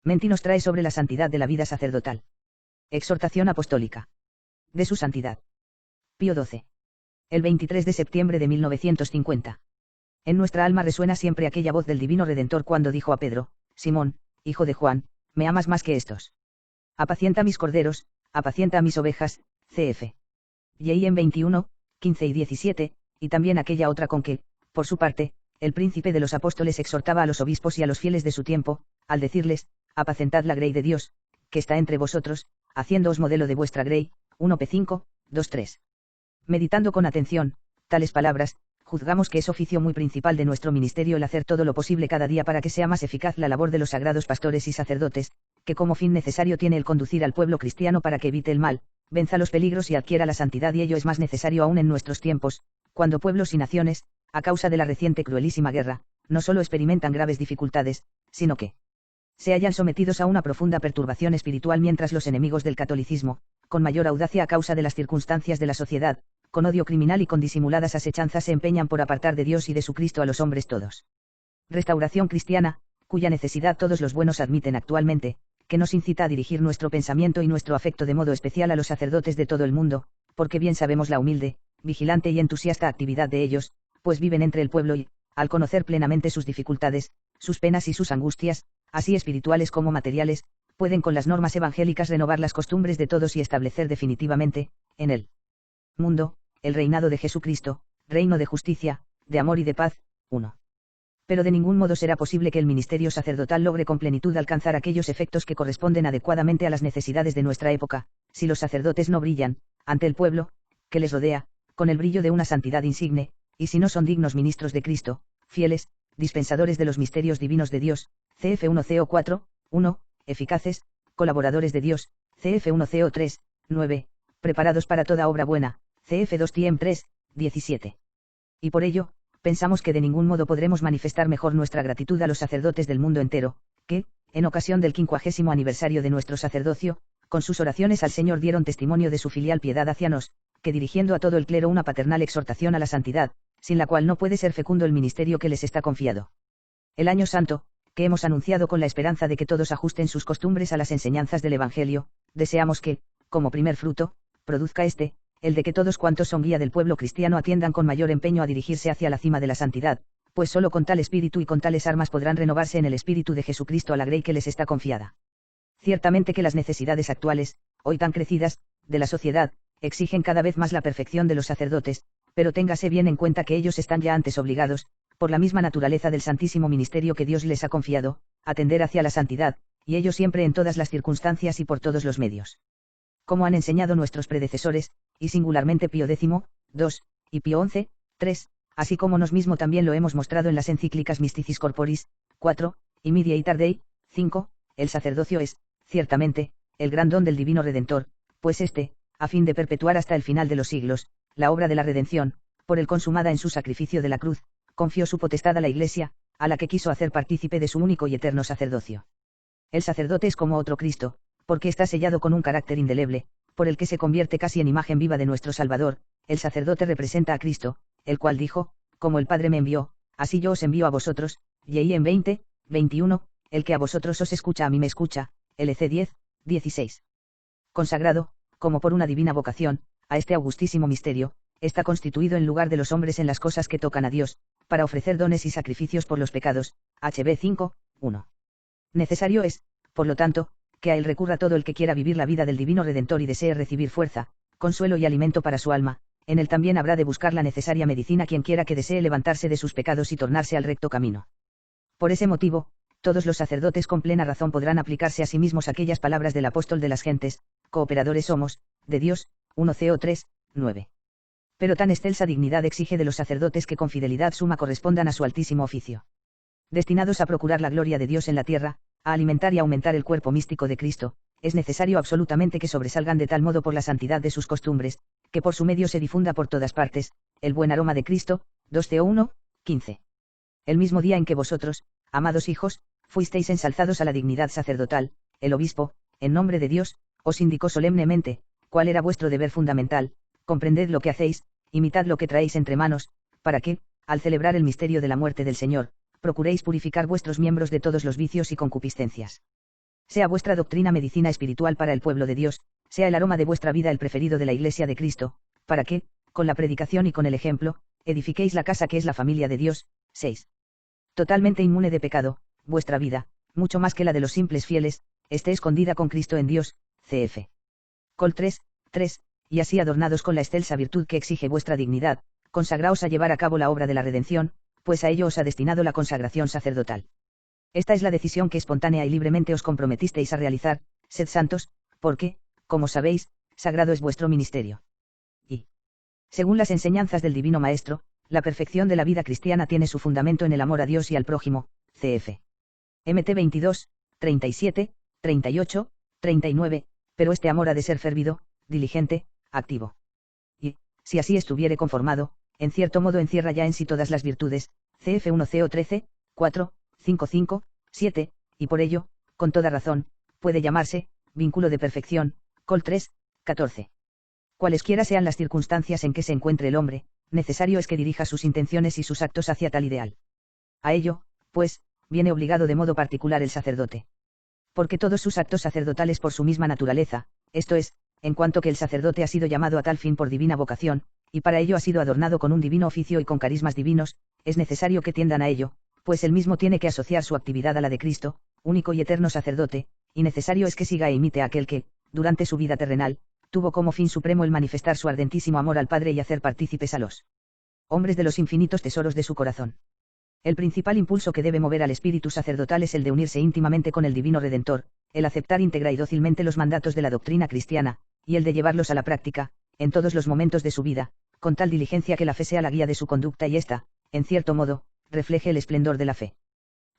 Menti nos trae sobre la santidad de la vida sacerdotal. Exhortación apostólica. De su santidad. Pío XII. El 23 de septiembre de 1950. En nuestra alma resuena siempre aquella voz del Divino Redentor cuando dijo a Pedro: Simón, hijo de Juan, ¿me amas más que estos? Apacienta mis corderos, apacienta mis ovejas, cf. Y en 21, 15 y 17, y también aquella otra con que, por su parte, el príncipe de los apóstoles exhortaba a los obispos y a los fieles de su tiempo, al decirles: apacentad la grey de Dios, que está entre vosotros, haciéndoos modelo de vuestra grey. 1 P 5, 2 3. Meditando con atención tales palabras, juzgamos que es oficio muy principal de nuestro ministerio el hacer todo lo posible cada día para que sea más eficaz la labor de los sagrados pastores y sacerdotes, que como fin necesario tiene el conducir al pueblo cristiano para que evite el mal, venza los peligros y adquiera la santidad, y ello es más necesario aún en nuestros tiempos, cuando pueblos y naciones, a causa de la reciente cruelísima guerra, no solo experimentan graves dificultades, sino que se hallan sometidos a una profunda perturbación espiritual, mientras los enemigos del catolicismo, con mayor audacia a causa de las circunstancias de la sociedad, con odio criminal y con disimuladas asechanzas se empeñan por apartar de Dios y de su Cristo a los hombres todos. Restauración cristiana, cuya necesidad todos los buenos admiten actualmente, que nos incita a dirigir nuestro pensamiento y nuestro afecto de modo especial a los sacerdotes de todo el mundo, porque bien sabemos la humilde, vigilante y entusiasta actividad de ellos, pues viven entre el pueblo y, al conocer plenamente sus dificultades, sus penas y sus angustias, así espirituales como materiales, pueden con las normas evangélicas renovar las costumbres de todos y establecer definitivamente, en el mundo, el reinado de Jesucristo, reino de justicia, de amor y de paz. 1. Pero de ningún modo será posible que el ministerio sacerdotal logre con plenitud alcanzar aquellos efectos que corresponden adecuadamente a las necesidades de nuestra época, si los sacerdotes no brillan, ante el pueblo, que les rodea, con el brillo de una santidad insigne, y si no son dignos ministros de Cristo, fieles, dispensadores de los misterios divinos de Dios, cf 1 CO 4, 1, eficaces, colaboradores de Dios, cf 1 CO 3, 9, preparados para toda obra buena, cf 2 TM 3, 17. Y por ello, pensamos que de ningún modo podremos manifestar mejor nuestra gratitud a los sacerdotes del mundo entero, que, en ocasión del 50º aniversario de nuestro sacerdocio, con sus oraciones al Señor dieron testimonio de su filial piedad hacia nos, que dirigiendo a todo el clero una paternal exhortación a la santidad, sin la cual no puede ser fecundo el ministerio que les está confiado. El año santo, que hemos anunciado con la esperanza de que todos ajusten sus costumbres a las enseñanzas del Evangelio, deseamos que, como primer fruto, produzca el de que todos cuantos son guía del pueblo cristiano atiendan con mayor empeño a dirigirse hacia la cima de la santidad, pues solo con tal espíritu y con tales armas podrán renovarse en el espíritu de Jesucristo a la grey que les está confiada. Ciertamente que las necesidades actuales, hoy tan crecidas, de la sociedad, exigen cada vez más la perfección de los sacerdotes, pero téngase bien en cuenta que ellos están ya antes obligados, por la misma naturaleza del santísimo ministerio que Dios les ha confiado, a tender hacia la santidad, y ello siempre en todas las circunstancias y por todos los medios. Como han enseñado nuestros predecesores, y singularmente Pío X, 2, y Pío XI, 3, así como nos mismo también lo hemos mostrado en las encíclicas Mysticis Corporis, 4, y Mediator Dei, 5, el sacerdocio es, ciertamente, el gran don del Divino Redentor, pues a fin de perpetuar hasta el final de los siglos, la obra de la redención, por el consumada en su sacrificio de la cruz, confió su potestad a la Iglesia, a la que quiso hacer partícipe de su único y eterno sacerdocio. El sacerdote es como otro Cristo, porque está sellado con un carácter indeleble, por el que se convierte casi en imagen viva de nuestro Salvador. El sacerdote representa a Cristo, el cual dijo: como el Padre me envió, así yo os envío a vosotros. Y en 20, 21, el que a vosotros os escucha a mí me escucha. LC 10, 16. Consagrado, como por una divina vocación, a este augustísimo misterio, está constituido en lugar de los hombres en las cosas que tocan a Dios, para ofrecer dones y sacrificios por los pecados. HB 5, 1. Necesario es, por lo tanto, que a él recurra todo el que quiera vivir la vida del Divino Redentor y desee recibir fuerza, consuelo y alimento para su alma. En él también habrá de buscar la necesaria medicina quien quiera que desee levantarse de sus pecados y tornarse al recto camino. Por ese motivo, todos los sacerdotes con plena razón podrán aplicarse a sí mismos aquellas palabras del apóstol de las gentes: cooperadores somos, de Dios. 1 CO 3, 9. Pero tan excelsa dignidad exige de los sacerdotes que con fidelidad suma correspondan a su altísimo oficio. Destinados a procurar la gloria de Dios en la tierra, a alimentar y aumentar el cuerpo místico de Cristo, es necesario absolutamente que sobresalgan de tal modo por la santidad de sus costumbres, que por su medio se difunda por todas partes, el buen aroma de Cristo. 2 CO 1, 15. El mismo día en que vosotros, amados hijos, fuisteis ensalzados a la dignidad sacerdotal, el obispo, en nombre de Dios, os indicó solemnemente cuál era vuestro deber fundamental: comprended lo que hacéis, imitad lo que traéis entre manos, para que, al celebrar el misterio de la muerte del Señor, procuréis purificar vuestros miembros de todos los vicios y concupiscencias. Sea vuestra doctrina medicina espiritual para el pueblo de Dios, sea el aroma de vuestra vida el preferido de la Iglesia de Cristo, para que, con la predicación y con el ejemplo, edifiquéis la casa que es la familia de Dios. 6. Totalmente inmune de pecado, vuestra vida, mucho más que la de los simples fieles, esté escondida con Cristo en Dios. Cf. Col 3, y así adornados con la excelsa virtud que exige vuestra dignidad, consagraos a llevar a cabo la obra de la redención, pues a ello os ha destinado la consagración sacerdotal. Esta es la decisión que espontánea y libremente os comprometisteis a realizar, sed santos, porque, como sabéis, sagrado es vuestro ministerio. Y, según las enseñanzas del Divino Maestro, la perfección de la vida cristiana tiene su fundamento en el amor a Dios y al prójimo. Cf. Mt 22, 37, 38, 39, pero este amor ha de ser fervido, diligente, activo. Y, si así estuviere conformado, en cierto modo encierra ya en sí todas las virtudes. Cf 1 Co 13, 4, 5, 5, 7, y por ello, con toda razón, puede llamarse, vínculo de perfección. Col 3, 14. Cualesquiera sean las circunstancias en que se encuentre el hombre, necesario es que dirija sus intenciones y sus actos hacia tal ideal. A ello, pues, viene obligado de modo particular el sacerdote. Porque todos sus actos sacerdotales por su misma naturaleza, esto es, en cuanto que el sacerdote ha sido llamado a tal fin por divina vocación, y para ello ha sido adornado con un divino oficio y con carismas divinos, es necesario que tiendan a ello, pues él mismo tiene que asociar su actividad a la de Cristo, único y eterno sacerdote, y necesario es que siga e imite a aquel que, durante su vida terrenal, tuvo como fin supremo el manifestar su ardentísimo amor al Padre y hacer partícipes a los hombres de los infinitos tesoros de su corazón. El principal impulso que debe mover al espíritu sacerdotal es el de unirse íntimamente con el Divino Redentor, el aceptar íntegra y dócilmente los mandatos de la doctrina cristiana, y el de llevarlos a la práctica, en todos los momentos de su vida, con tal diligencia que la fe sea la guía de su conducta y ésta, en cierto modo, refleje el esplendor de la fe.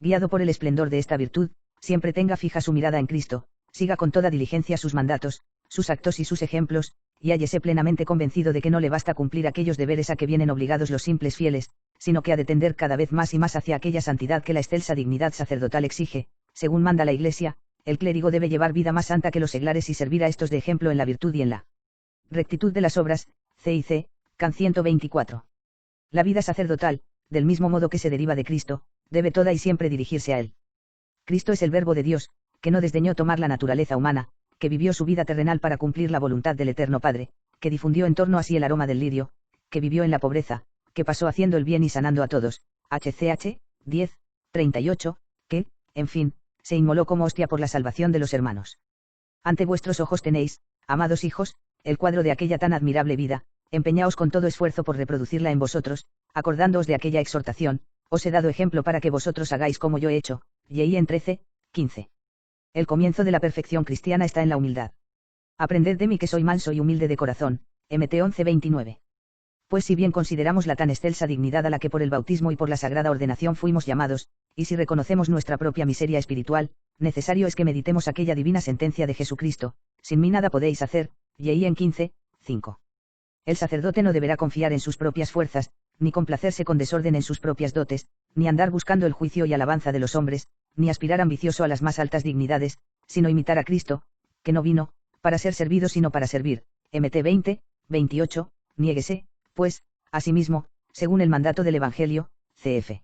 Guiado por el esplendor de esta virtud, siempre tenga fija su mirada en Cristo, siga con toda diligencia sus mandatos, sus actos y sus ejemplos, y hállese plenamente convencido de que no le basta cumplir aquellos deberes a que vienen obligados los simples fieles, sino que ha de tender cada vez más y más hacia aquella santidad que la excelsa dignidad sacerdotal exige. Según manda la Iglesia, el clérigo debe llevar vida más santa que los seglares y servir a estos de ejemplo en la virtud y en la rectitud de las obras. C.I.C. Can 124. La vida sacerdotal, del mismo modo que se deriva de Cristo, debe toda y siempre dirigirse a él. Cristo es el Verbo de Dios, que no desdeñó tomar la naturaleza humana, que vivió su vida terrenal para cumplir la voluntad del Eterno Padre, que difundió en torno a sí el aroma del lirio, que vivió en la pobreza, que pasó haciendo el bien y sanando a todos. HCH 10, 38, que, en fin, se inmoló como hostia por la salvación de los hermanos. Ante vuestros ojos tenéis, amados hijos, el cuadro de aquella tan admirable vida, empeñaos con todo esfuerzo por reproducirla en vosotros, acordándoos de aquella exhortación, os he dado ejemplo para que vosotros hagáis como yo he hecho. Y en 13, 15. El comienzo de la perfección cristiana está en la humildad. Aprended de mí que soy manso y humilde de corazón. Mt 11, 29. Pues si bien consideramos la tan excelsa dignidad a la que por el bautismo y por la sagrada ordenación fuimos llamados, y si reconocemos nuestra propia miseria espiritual, necesario es que meditemos aquella divina sentencia de Jesucristo: sin mí nada podéis hacer. Y en 15, 5. El sacerdote no deberá confiar en sus propias fuerzas, ni complacerse con desorden en sus propias dotes, ni andar buscando el juicio y alabanza de los hombres, ni aspirar ambicioso a las más altas dignidades, sino imitar a Cristo, que no vino para ser servido sino para servir. Mt 20, 28, niéguese, pues, a sí mismo, según el mandato del Evangelio. Cf.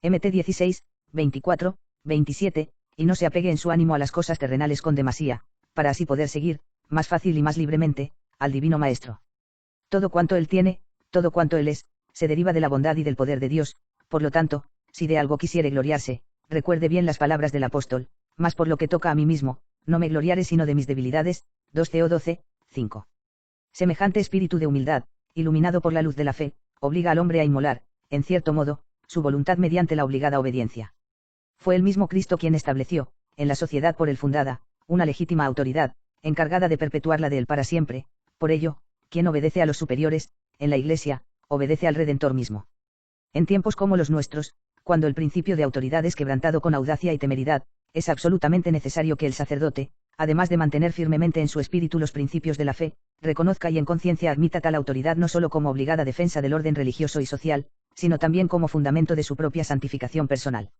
Mt 16, 24, 27, y no se apegue en su ánimo a las cosas terrenales con demasía, para así poder seguir, más fácil y más libremente, al Divino Maestro. Todo cuanto él tiene, todo cuanto él es, se deriva de la bondad y del poder de Dios. Por lo tanto, si de algo quisiere gloriarse, recuerde bien las palabras del apóstol: mas por lo que toca a mí mismo, no me gloriaré sino de mis debilidades. 2 Theo 12, 5. Semejante espíritu de humildad, iluminado por la luz de la fe, obliga al hombre a inmolar, en cierto modo, su voluntad mediante la obligada obediencia. Fue el mismo Cristo quien estableció, en la sociedad por él fundada, una legítima autoridad, encargada de perpetuarla de él para siempre. Por ello, quien obedece a los superiores, en la Iglesia, obedece al Redentor mismo. En tiempos como los nuestros, cuando el principio de autoridad es quebrantado con audacia y temeridad, es absolutamente necesario que el sacerdote, además de mantener firmemente en su espíritu los principios de la fe, reconozca y en conciencia admita tal autoridad no solo como obligada defensa del orden religioso y social, sino también como fundamento de su propia santificación personal.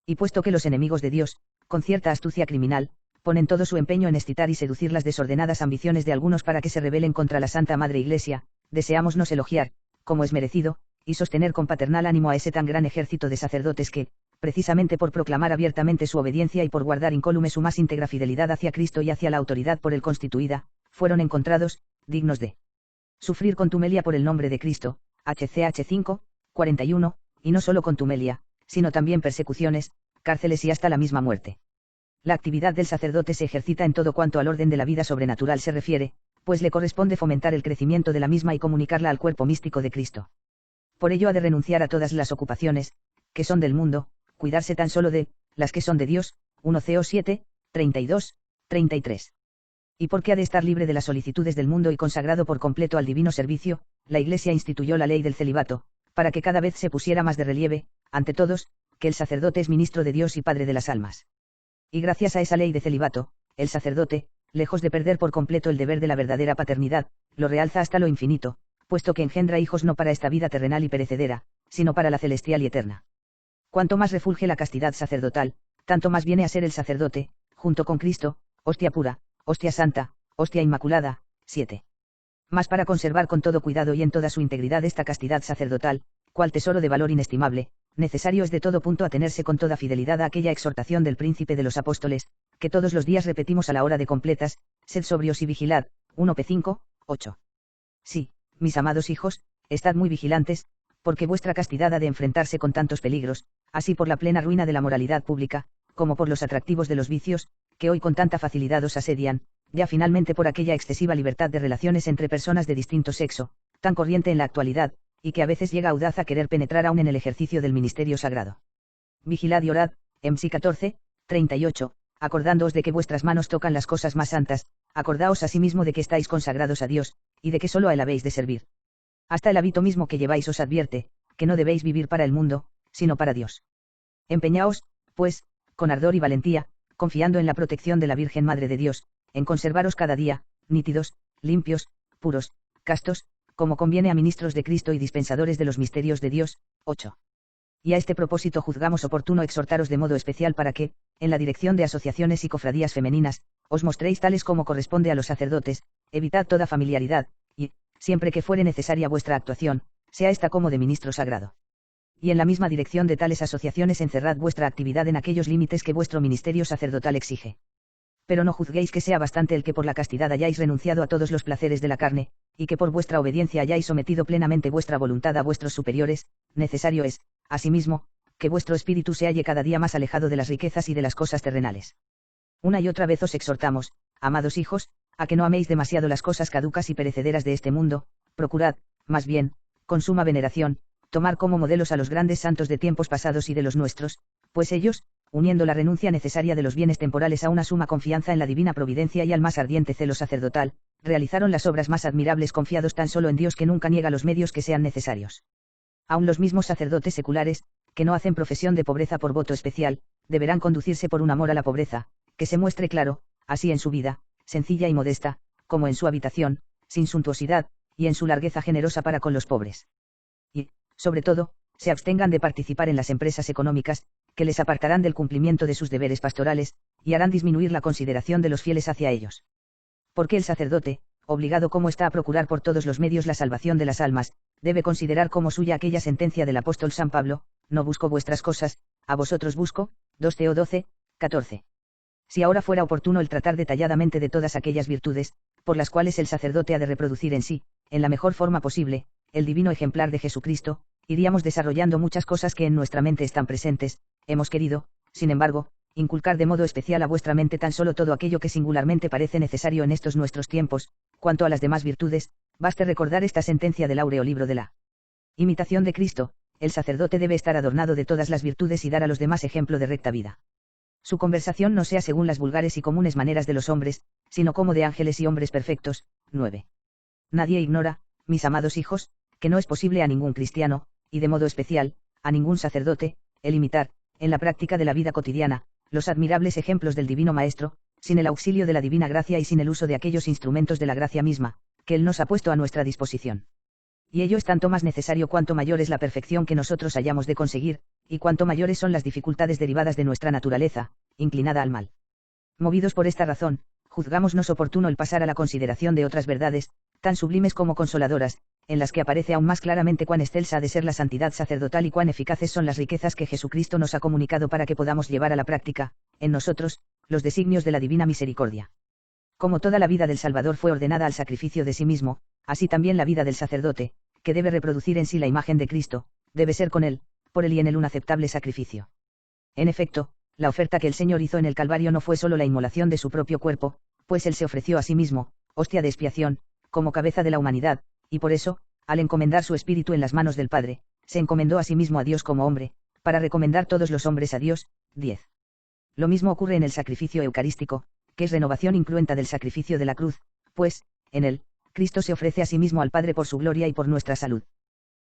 Y puesto que los enemigos de Dios, con cierta astucia criminal, ponen todo su empeño en excitar y seducir las desordenadas ambiciones de algunos para que se rebelen contra la Santa Madre Iglesia, deseámonos elogiar, como es merecido, y sostener con paternal ánimo a ese tan gran ejército de sacerdotes que, precisamente por proclamar abiertamente su obediencia y por guardar incólume su más íntegra fidelidad hacia Cristo y hacia la autoridad por él constituida, fueron encontrados, dignos de sufrir contumelia por el nombre de Cristo, HCH 5, 41, y no solo contumelia, sino también persecuciones, cárceles y hasta la misma muerte. La actividad del sacerdote se ejercita en todo cuanto al orden de la vida sobrenatural se refiere, pues le corresponde fomentar el crecimiento de la misma y comunicarla al cuerpo místico de Cristo. Por ello ha de renunciar a todas las ocupaciones, que son del mundo, cuidarse tan solo de las que son de Dios, 1 Co 7, 32, 33. Y porque ha de estar libre de las solicitudes del mundo y consagrado por completo al divino servicio, la Iglesia instituyó la ley del celibato, para que cada vez se pusiera más de relieve, ante todos, que el sacerdote es ministro de Dios y Padre de las almas. Y gracias a esa ley de celibato, el sacerdote, lejos de perder por completo el deber de la verdadera paternidad, lo realza hasta lo infinito, puesto que engendra hijos no para esta vida terrenal y perecedera, sino para la celestial y eterna. Cuanto más refulge la castidad sacerdotal, tanto más viene a ser el sacerdote, junto con Cristo, hostia pura, hostia santa, hostia inmaculada, 7. Más para conservar con todo cuidado y en toda su integridad esta castidad sacerdotal, cual tesoro de valor inestimable, necesario es de todo punto atenerse con toda fidelidad a aquella exhortación del príncipe de los apóstoles, que todos los días repetimos a la hora de completas, sed sobrios y vigilad, 1 P 5, 8. Sí, mis amados hijos, estad muy vigilantes, porque vuestra castidad ha de enfrentarse con tantos peligros, así por la plena ruina de la moralidad pública, como por los atractivos de los vicios, que hoy con tanta facilidad os asedian, ya finalmente por aquella excesiva libertad de relaciones entre personas de distinto sexo, tan corriente en la actualidad, y que a veces llega audaz a querer penetrar aún en el ejercicio del ministerio sagrado. Vigilad y orad, MC 14, 38, acordándoos de que vuestras manos tocan las cosas más santas, acordaos asimismo de que estáis consagrados a Dios, y de que solo a él habéis de servir. Hasta el hábito mismo que lleváis os advierte, que no debéis vivir para el mundo, sino para Dios. Empeñaos, pues, con ardor y valentía, confiando en la protección de la Virgen Madre de Dios, en conservaros cada día, nítidos, limpios, puros, castos, como conviene a ministros de Cristo y dispensadores de los misterios de Dios, 8. Y a este propósito juzgamos oportuno exhortaros de modo especial para que, en la dirección de asociaciones y cofradías femeninas, os mostréis tales como corresponde a los sacerdotes, evitad toda familiaridad, y, siempre que fuere necesaria vuestra actuación, sea esta como de ministro sagrado. Y en la misma dirección de tales asociaciones encerrad vuestra actividad en aquellos límites que vuestro ministerio sacerdotal exige. Pero no juzguéis que sea bastante el que por la castidad hayáis renunciado a todos los placeres de la carne, y que por vuestra obediencia hayáis sometido plenamente vuestra voluntad a vuestros superiores, necesario es, asimismo, que vuestro espíritu se halle cada día más alejado de las riquezas y de las cosas terrenales. Una y otra vez os exhortamos, amados hijos, a que no améis demasiado las cosas caducas y perecederas de este mundo, procurad, más bien, con suma veneración, tomar como modelos a los grandes santos de tiempos pasados y de los nuestros, pues ellos, uniendo la renuncia necesaria de los bienes temporales a una suma confianza en la divina providencia y al más ardiente celo sacerdotal, realizaron las obras más admirables confiados tan solo en Dios que nunca niega los medios que sean necesarios. Aun los mismos sacerdotes seculares, que no hacen profesión de pobreza por voto especial, deberán conducirse por un amor a la pobreza, que se muestre claro, así en su vida, sencilla y modesta, como en su habitación, sin suntuosidad, y en su largueza generosa para con los pobres. Y, sobre todo, se abstengan de participar en las empresas económicas, que les apartarán del cumplimiento de sus deberes pastorales, y harán disminuir la consideración de los fieles hacia ellos. Porque el sacerdote, obligado como está a procurar por todos los medios la salvación de las almas, debe considerar como suya aquella sentencia del apóstol San Pablo, no busco vuestras cosas, a vosotros busco, 2 Teo 12, 14. Si ahora fuera oportuno el tratar detalladamente de todas aquellas virtudes, por las cuales el sacerdote ha de reproducir en sí, en la mejor forma posible, el divino ejemplar de Jesucristo, iríamos desarrollando muchas cosas que en nuestra mente están presentes. Hemos querido, sin embargo, inculcar de modo especial a vuestra mente tan solo todo aquello que singularmente parece necesario en estos nuestros tiempos. Cuanto a las demás virtudes, baste recordar esta sentencia del áureo libro de la imitación de Cristo: el sacerdote debe estar adornado de todas las virtudes y dar a los demás ejemplo de recta vida. Su conversación no sea según las vulgares y comunes maneras de los hombres, sino como de ángeles y hombres perfectos. 9. Nadie ignora, mis amados hijos, que no es posible a ningún cristiano, y de modo especial, a ningún sacerdote, el imitar, en la práctica de la vida cotidiana, los admirables ejemplos del Divino Maestro, sin el auxilio de la divina gracia y sin el uso de aquellos instrumentos de la gracia misma, que Él nos ha puesto a nuestra disposición. Y ello es tanto más necesario cuanto mayor es la perfección que nosotros hayamos de conseguir, y cuanto mayores son las dificultades derivadas de nuestra naturaleza, inclinada al mal. Movidos por esta razón, juzgámonos oportuno el pasar a la consideración de otras verdades, tan sublimes como consoladoras, en las que aparece aún más claramente cuán excelsa ha de ser la santidad sacerdotal y cuán eficaces son las riquezas que Jesucristo nos ha comunicado para que podamos llevar a la práctica, en nosotros, los designios de la divina misericordia. Como toda la vida del Salvador fue ordenada al sacrificio de sí mismo, así también la vida del sacerdote, que debe reproducir en sí la imagen de Cristo, debe ser con él, por él y en él un aceptable sacrificio. En efecto, la oferta que el Señor hizo en el Calvario no fue solo la inmolación de su propio cuerpo, pues él se ofreció a sí mismo, hostia de expiación, como cabeza de la humanidad, y por eso, al encomendar su espíritu en las manos del Padre, se encomendó a sí mismo a Dios como hombre, para recomendar todos los hombres a Dios. 10. Lo mismo ocurre en el sacrificio eucarístico, que es renovación incruenta del sacrificio de la cruz, pues, en él, Cristo se ofrece a sí mismo al Padre por su gloria y por nuestra salud.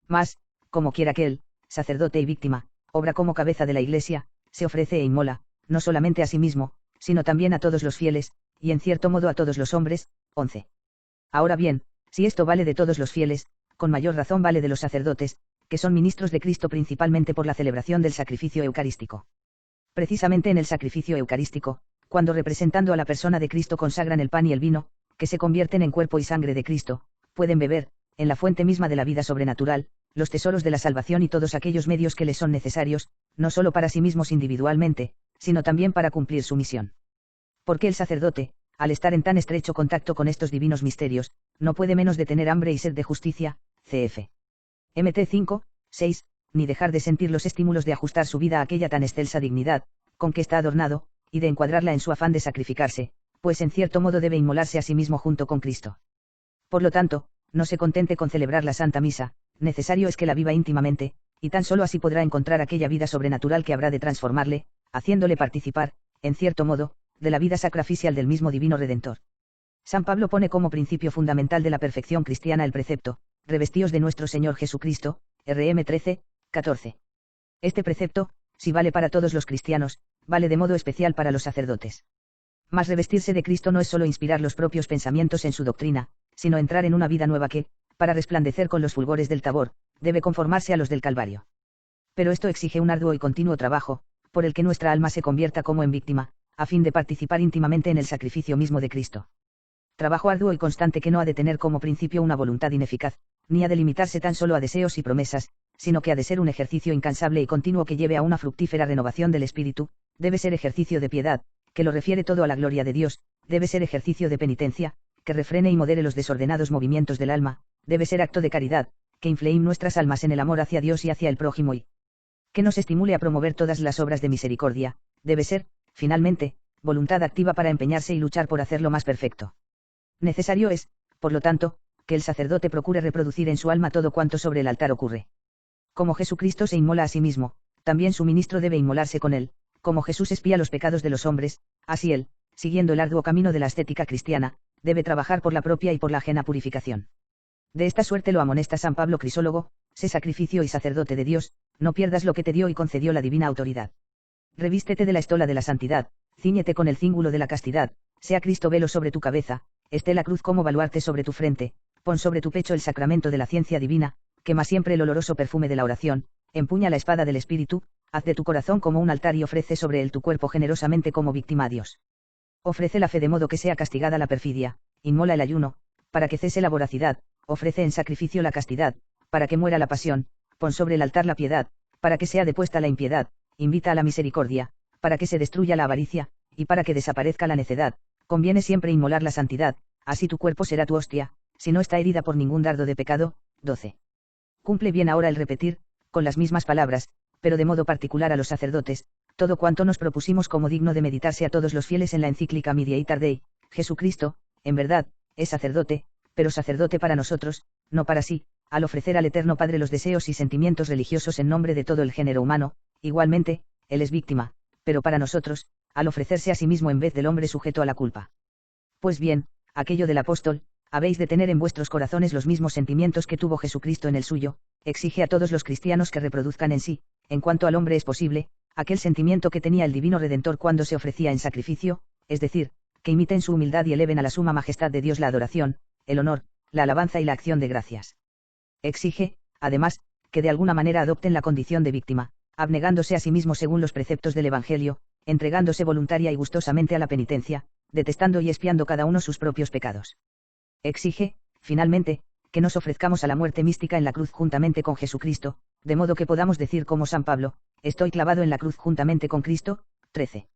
Mas, como quiera que él, sacerdote y víctima, obra como cabeza de la Iglesia, se ofrece e inmola, no solamente a sí mismo, sino también a todos los fieles, y en cierto modo a todos los hombres. 11. Ahora bien, si esto vale de todos los fieles, con mayor razón vale de los sacerdotes, que son ministros de Cristo principalmente por la celebración del sacrificio eucarístico. Precisamente en el sacrificio eucarístico, cuando representando a la persona de Cristo consagran el pan y el vino, que se convierten en cuerpo y sangre de Cristo, pueden beber, en la fuente misma de la vida sobrenatural, los tesoros de la salvación y todos aquellos medios que les son necesarios, no solo para sí mismos individualmente, sino también para cumplir su misión. Porque el sacerdote, al estar en tan estrecho contacto con estos divinos misterios, no puede menos de tener hambre y sed de justicia, cf. Mt 5, 6, ni dejar de sentir los estímulos de ajustar su vida a aquella tan excelsa dignidad, con que está adornado, y de encuadrarla en su afán de sacrificarse, pues en cierto modo debe inmolarse a sí mismo junto con Cristo. Por lo tanto, no se contente con celebrar la Santa Misa, necesario es que la viva íntimamente, y tan solo así podrá encontrar aquella vida sobrenatural que habrá de transformarle, haciéndole participar, en cierto modo, de la vida sacrificial del mismo Divino Redentor. San Pablo pone como principio fundamental de la perfección cristiana el precepto, revestíos de nuestro Señor Jesucristo, RM 13, 14. Este precepto, si vale para todos los cristianos, vale de modo especial para los sacerdotes. Mas revestirse de Cristo no es solo inspirar los propios pensamientos en su doctrina, sino entrar en una vida nueva que, para resplandecer con los fulgores del Tabor, debe conformarse a los del Calvario. Pero esto exige un arduo y continuo trabajo, por el que nuestra alma se convierta como en víctima, a fin de participar íntimamente en el sacrificio mismo de Cristo. Trabajo arduo y constante que no ha de tener como principio una voluntad ineficaz, ni ha de limitarse tan solo a deseos y promesas, sino que ha de ser un ejercicio incansable y continuo que lleve a una fructífera renovación del espíritu, debe ser ejercicio de piedad, que lo refiere todo a la gloria de Dios, debe ser ejercicio de penitencia, que refrene y modere los desordenados movimientos del alma, debe ser acto de caridad, que inflee nuestras almas en el amor hacia Dios y hacia el prójimo y que nos estimule a promover todas las obras de misericordia, debe ser, finalmente, voluntad activa para empeñarse y luchar por hacerlo más perfecto. Necesario es, por lo tanto, que el sacerdote procure reproducir en su alma todo cuanto sobre el altar ocurre. Como Jesucristo se inmola a sí mismo, también su ministro debe inmolarse con él, como Jesús expía los pecados de los hombres, así él, siguiendo el arduo camino de la ascética cristiana, debe trabajar por la propia y por la ajena purificación. De esta suerte lo amonesta San Pablo Crisólogo: sé sacrificio y sacerdote de Dios, no pierdas lo que te dio y concedió la divina autoridad. Revístete de la estola de la santidad, cíñete con el cíngulo de la castidad, sea Cristo velo sobre tu cabeza, esté la cruz como baluarte sobre tu frente, pon sobre tu pecho el sacramento de la ciencia divina, quema siempre el oloroso perfume de la oración, empuña la espada del Espíritu, haz de tu corazón como un altar y ofrece sobre él tu cuerpo generosamente como víctima a Dios. Ofrece la fe de modo que sea castigada la perfidia, inmola el ayuno, para que cese la voracidad, ofrece en sacrificio la castidad, para que muera la pasión, pon sobre el altar la piedad, para que sea depuesta la impiedad, invita a la misericordia, para que se destruya la avaricia, y para que desaparezca la necedad, conviene siempre inmolar la santidad, así tu cuerpo será tu hostia, si no está herida por ningún dardo de pecado. 12. Cumple bien ahora el repetir, con las mismas palabras, pero de modo particular a los sacerdotes, todo cuanto nos propusimos como digno de meditarse a todos los fieles en la encíclica Mediator Dei. Jesucristo, en verdad, es sacerdote, pero sacerdote para nosotros, no para sí, al ofrecer al Eterno Padre los deseos y sentimientos religiosos en nombre de todo el género humano. Igualmente, él es víctima, pero para nosotros, al ofrecerse a sí mismo en vez del hombre sujeto a la culpa. Pues bien, aquello del apóstol, habéis de tener en vuestros corazones los mismos sentimientos que tuvo Jesucristo en el suyo, exige a todos los cristianos que reproduzcan en sí, en cuanto al hombre es posible, aquel sentimiento que tenía el Divino Redentor cuando se ofrecía en sacrificio, es decir, que imiten su humildad y eleven a la suma majestad de Dios la adoración, el honor, la alabanza y la acción de gracias. Exige, además, que de alguna manera adopten la condición de víctima, abnegándose a sí mismo según los preceptos del Evangelio, entregándose voluntaria y gustosamente a la penitencia, detestando y expiando cada uno sus propios pecados. Exige, finalmente, que nos ofrezcamos a la muerte mística en la cruz juntamente con Jesucristo, de modo que podamos decir como San Pablo, estoy clavado en la cruz juntamente con Cristo. 13.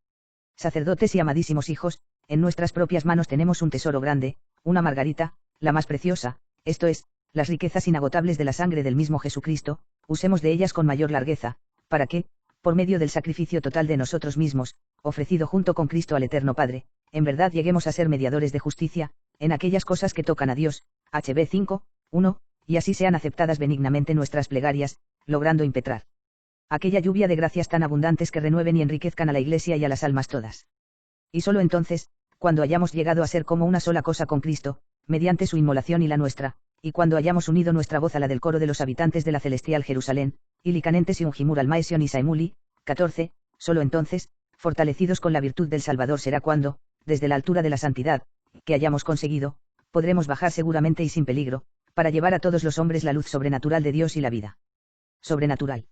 Sacerdotes y amadísimos hijos, en nuestras propias manos tenemos un tesoro grande, una margarita, la más preciosa, esto es, las riquezas inagotables de la sangre del mismo Jesucristo, usemos de ellas con mayor largueza, para que, por medio del sacrificio total de nosotros mismos, ofrecido junto con Cristo al Eterno Padre, en verdad lleguemos a ser mediadores de justicia, en aquellas cosas que tocan a Dios, HB 5, 1, y así sean aceptadas benignamente nuestras plegarias, logrando impetrar aquella lluvia de gracias tan abundantes que renueven y enriquezcan a la Iglesia y a las almas todas. Y solo entonces, cuando hayamos llegado a ser como una sola cosa con Cristo, mediante su inmolación y la nuestra, y cuando hayamos unido nuestra voz a la del coro de los habitantes de la celestial Jerusalén, y licanentes y ungimur al maesion y saemuli, 14, solo entonces, fortalecidos con la virtud del Salvador será cuando, desde la altura de la santidad, que hayamos conseguido, podremos bajar seguramente y sin peligro, para llevar a todos los hombres la luz sobrenatural de Dios y la vida sobrenatural.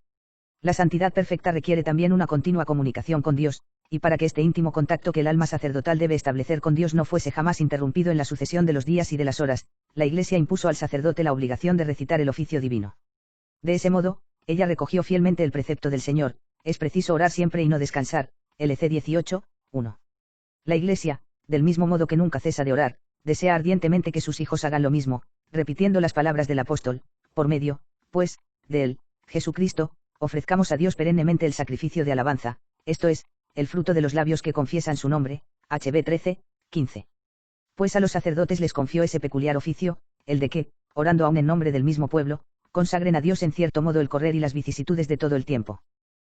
La santidad perfecta requiere también una continua comunicación con Dios, y para que este íntimo contacto que el alma sacerdotal debe establecer con Dios no fuese jamás interrumpido en la sucesión de los días y de las horas, la Iglesia impuso al sacerdote la obligación de recitar el oficio divino. De ese modo, ella recogió fielmente el precepto del Señor, es preciso orar siempre y no descansar, LC 18, 1. La Iglesia, del mismo modo que nunca cesa de orar, desea ardientemente que sus hijos hagan lo mismo, repitiendo las palabras del apóstol, por medio, pues, de él, Jesucristo, ofrezcamos a Dios perennemente el sacrificio de alabanza, esto es, el fruto de los labios que confiesan su nombre, HB 13, 15. Pues a los sacerdotes les confió ese peculiar oficio, el de que, orando aún en nombre del mismo pueblo, consagren a Dios en cierto modo el correr y las vicisitudes de todo el tiempo.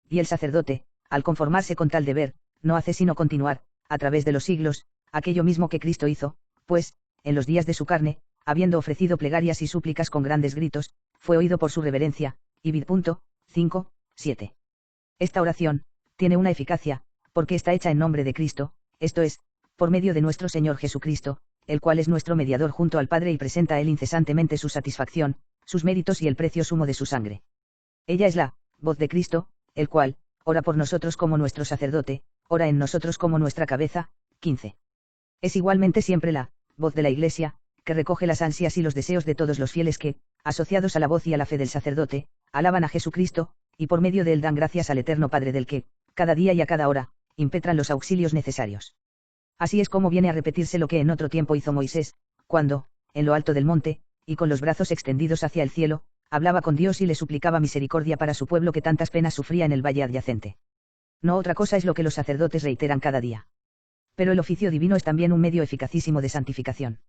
Y el sacerdote, al conformarse con tal deber, no hace sino continuar, a través de los siglos, aquello mismo que Cristo hizo, pues, en los días de su carne, habiendo ofrecido plegarias y súplicas con grandes gritos, fue oído por su reverencia, y vid. 5, 7. Esta oración, tiene una eficacia, porque está hecha en nombre de Cristo, esto es, por medio de nuestro Señor Jesucristo, el cual es nuestro mediador junto al Padre y presenta a Él incesantemente su satisfacción, sus méritos y el precio sumo de su sangre. Ella es la voz de Cristo, el cual, ora por nosotros como nuestro sacerdote, ora en nosotros como nuestra cabeza. 15. Es igualmente siempre la voz de la Iglesia, que recoge las ansias y los deseos de todos los fieles que, asociados a la voz y a la fe del sacerdote, alaban a Jesucristo, y por medio de él dan gracias al Eterno Padre del que, cada día y a cada hora, impetran los auxilios necesarios. Así es como viene a repetirse lo que en otro tiempo hizo Moisés, cuando, en lo alto del monte, y con los brazos extendidos hacia el cielo, hablaba con Dios y le suplicaba misericordia para su pueblo que tantas penas sufría en el valle adyacente. No otra cosa es lo que los sacerdotes reiteran cada día. Pero el oficio divino es también un medio eficacísimo de santificación.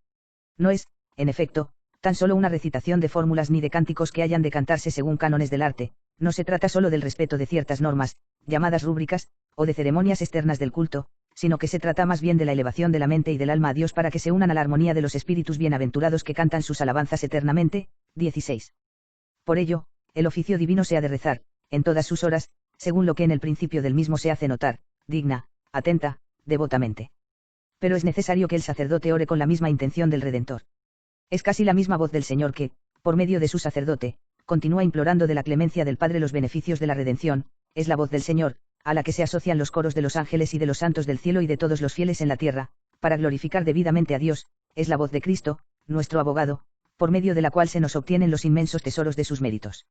No es, en efecto, tan solo una recitación de fórmulas ni de cánticos que hayan de cantarse según cánones del arte, no se trata solo del respeto de ciertas normas, llamadas rúbricas, o de ceremonias externas del culto, sino que se trata más bien de la elevación de la mente y del alma a Dios para que se unan a la armonía de los espíritus bienaventurados que cantan sus alabanzas eternamente. 16. Por ello, el oficio divino se ha de rezar, en todas sus horas, según lo que en el principio del mismo se hace notar, digna, atenta, devotamente. Pero es necesario que el sacerdote ore con la misma intención del Redentor. Es casi la misma voz del Señor que, por medio de su sacerdote, continúa implorando de la clemencia del Padre los beneficios de la redención, es la voz del Señor, a la que se asocian los coros de los ángeles y de los santos del cielo y de todos los fieles en la tierra, para glorificar debidamente a Dios, es la voz de Cristo, nuestro abogado, por medio de la cual se nos obtienen los inmensos tesoros de sus méritos.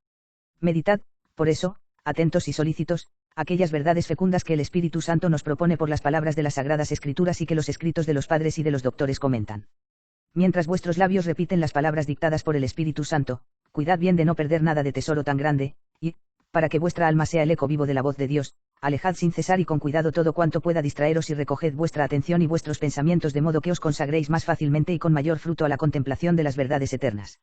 Meditad, por eso, atentos y solícitos, aquellas verdades fecundas que el Espíritu Santo nos propone por las palabras de las Sagradas Escrituras y que los escritos de los padres y de los doctores comentan. Mientras vuestros labios repiten las palabras dictadas por el Espíritu Santo, cuidad bien de no perder nada de tesoro tan grande, y, para que vuestra alma sea el eco vivo de la voz de Dios, alejad sin cesar y con cuidado todo cuanto pueda distraeros y recoged vuestra atención y vuestros pensamientos de modo que os consagréis más fácilmente y con mayor fruto a la contemplación de las verdades eternas.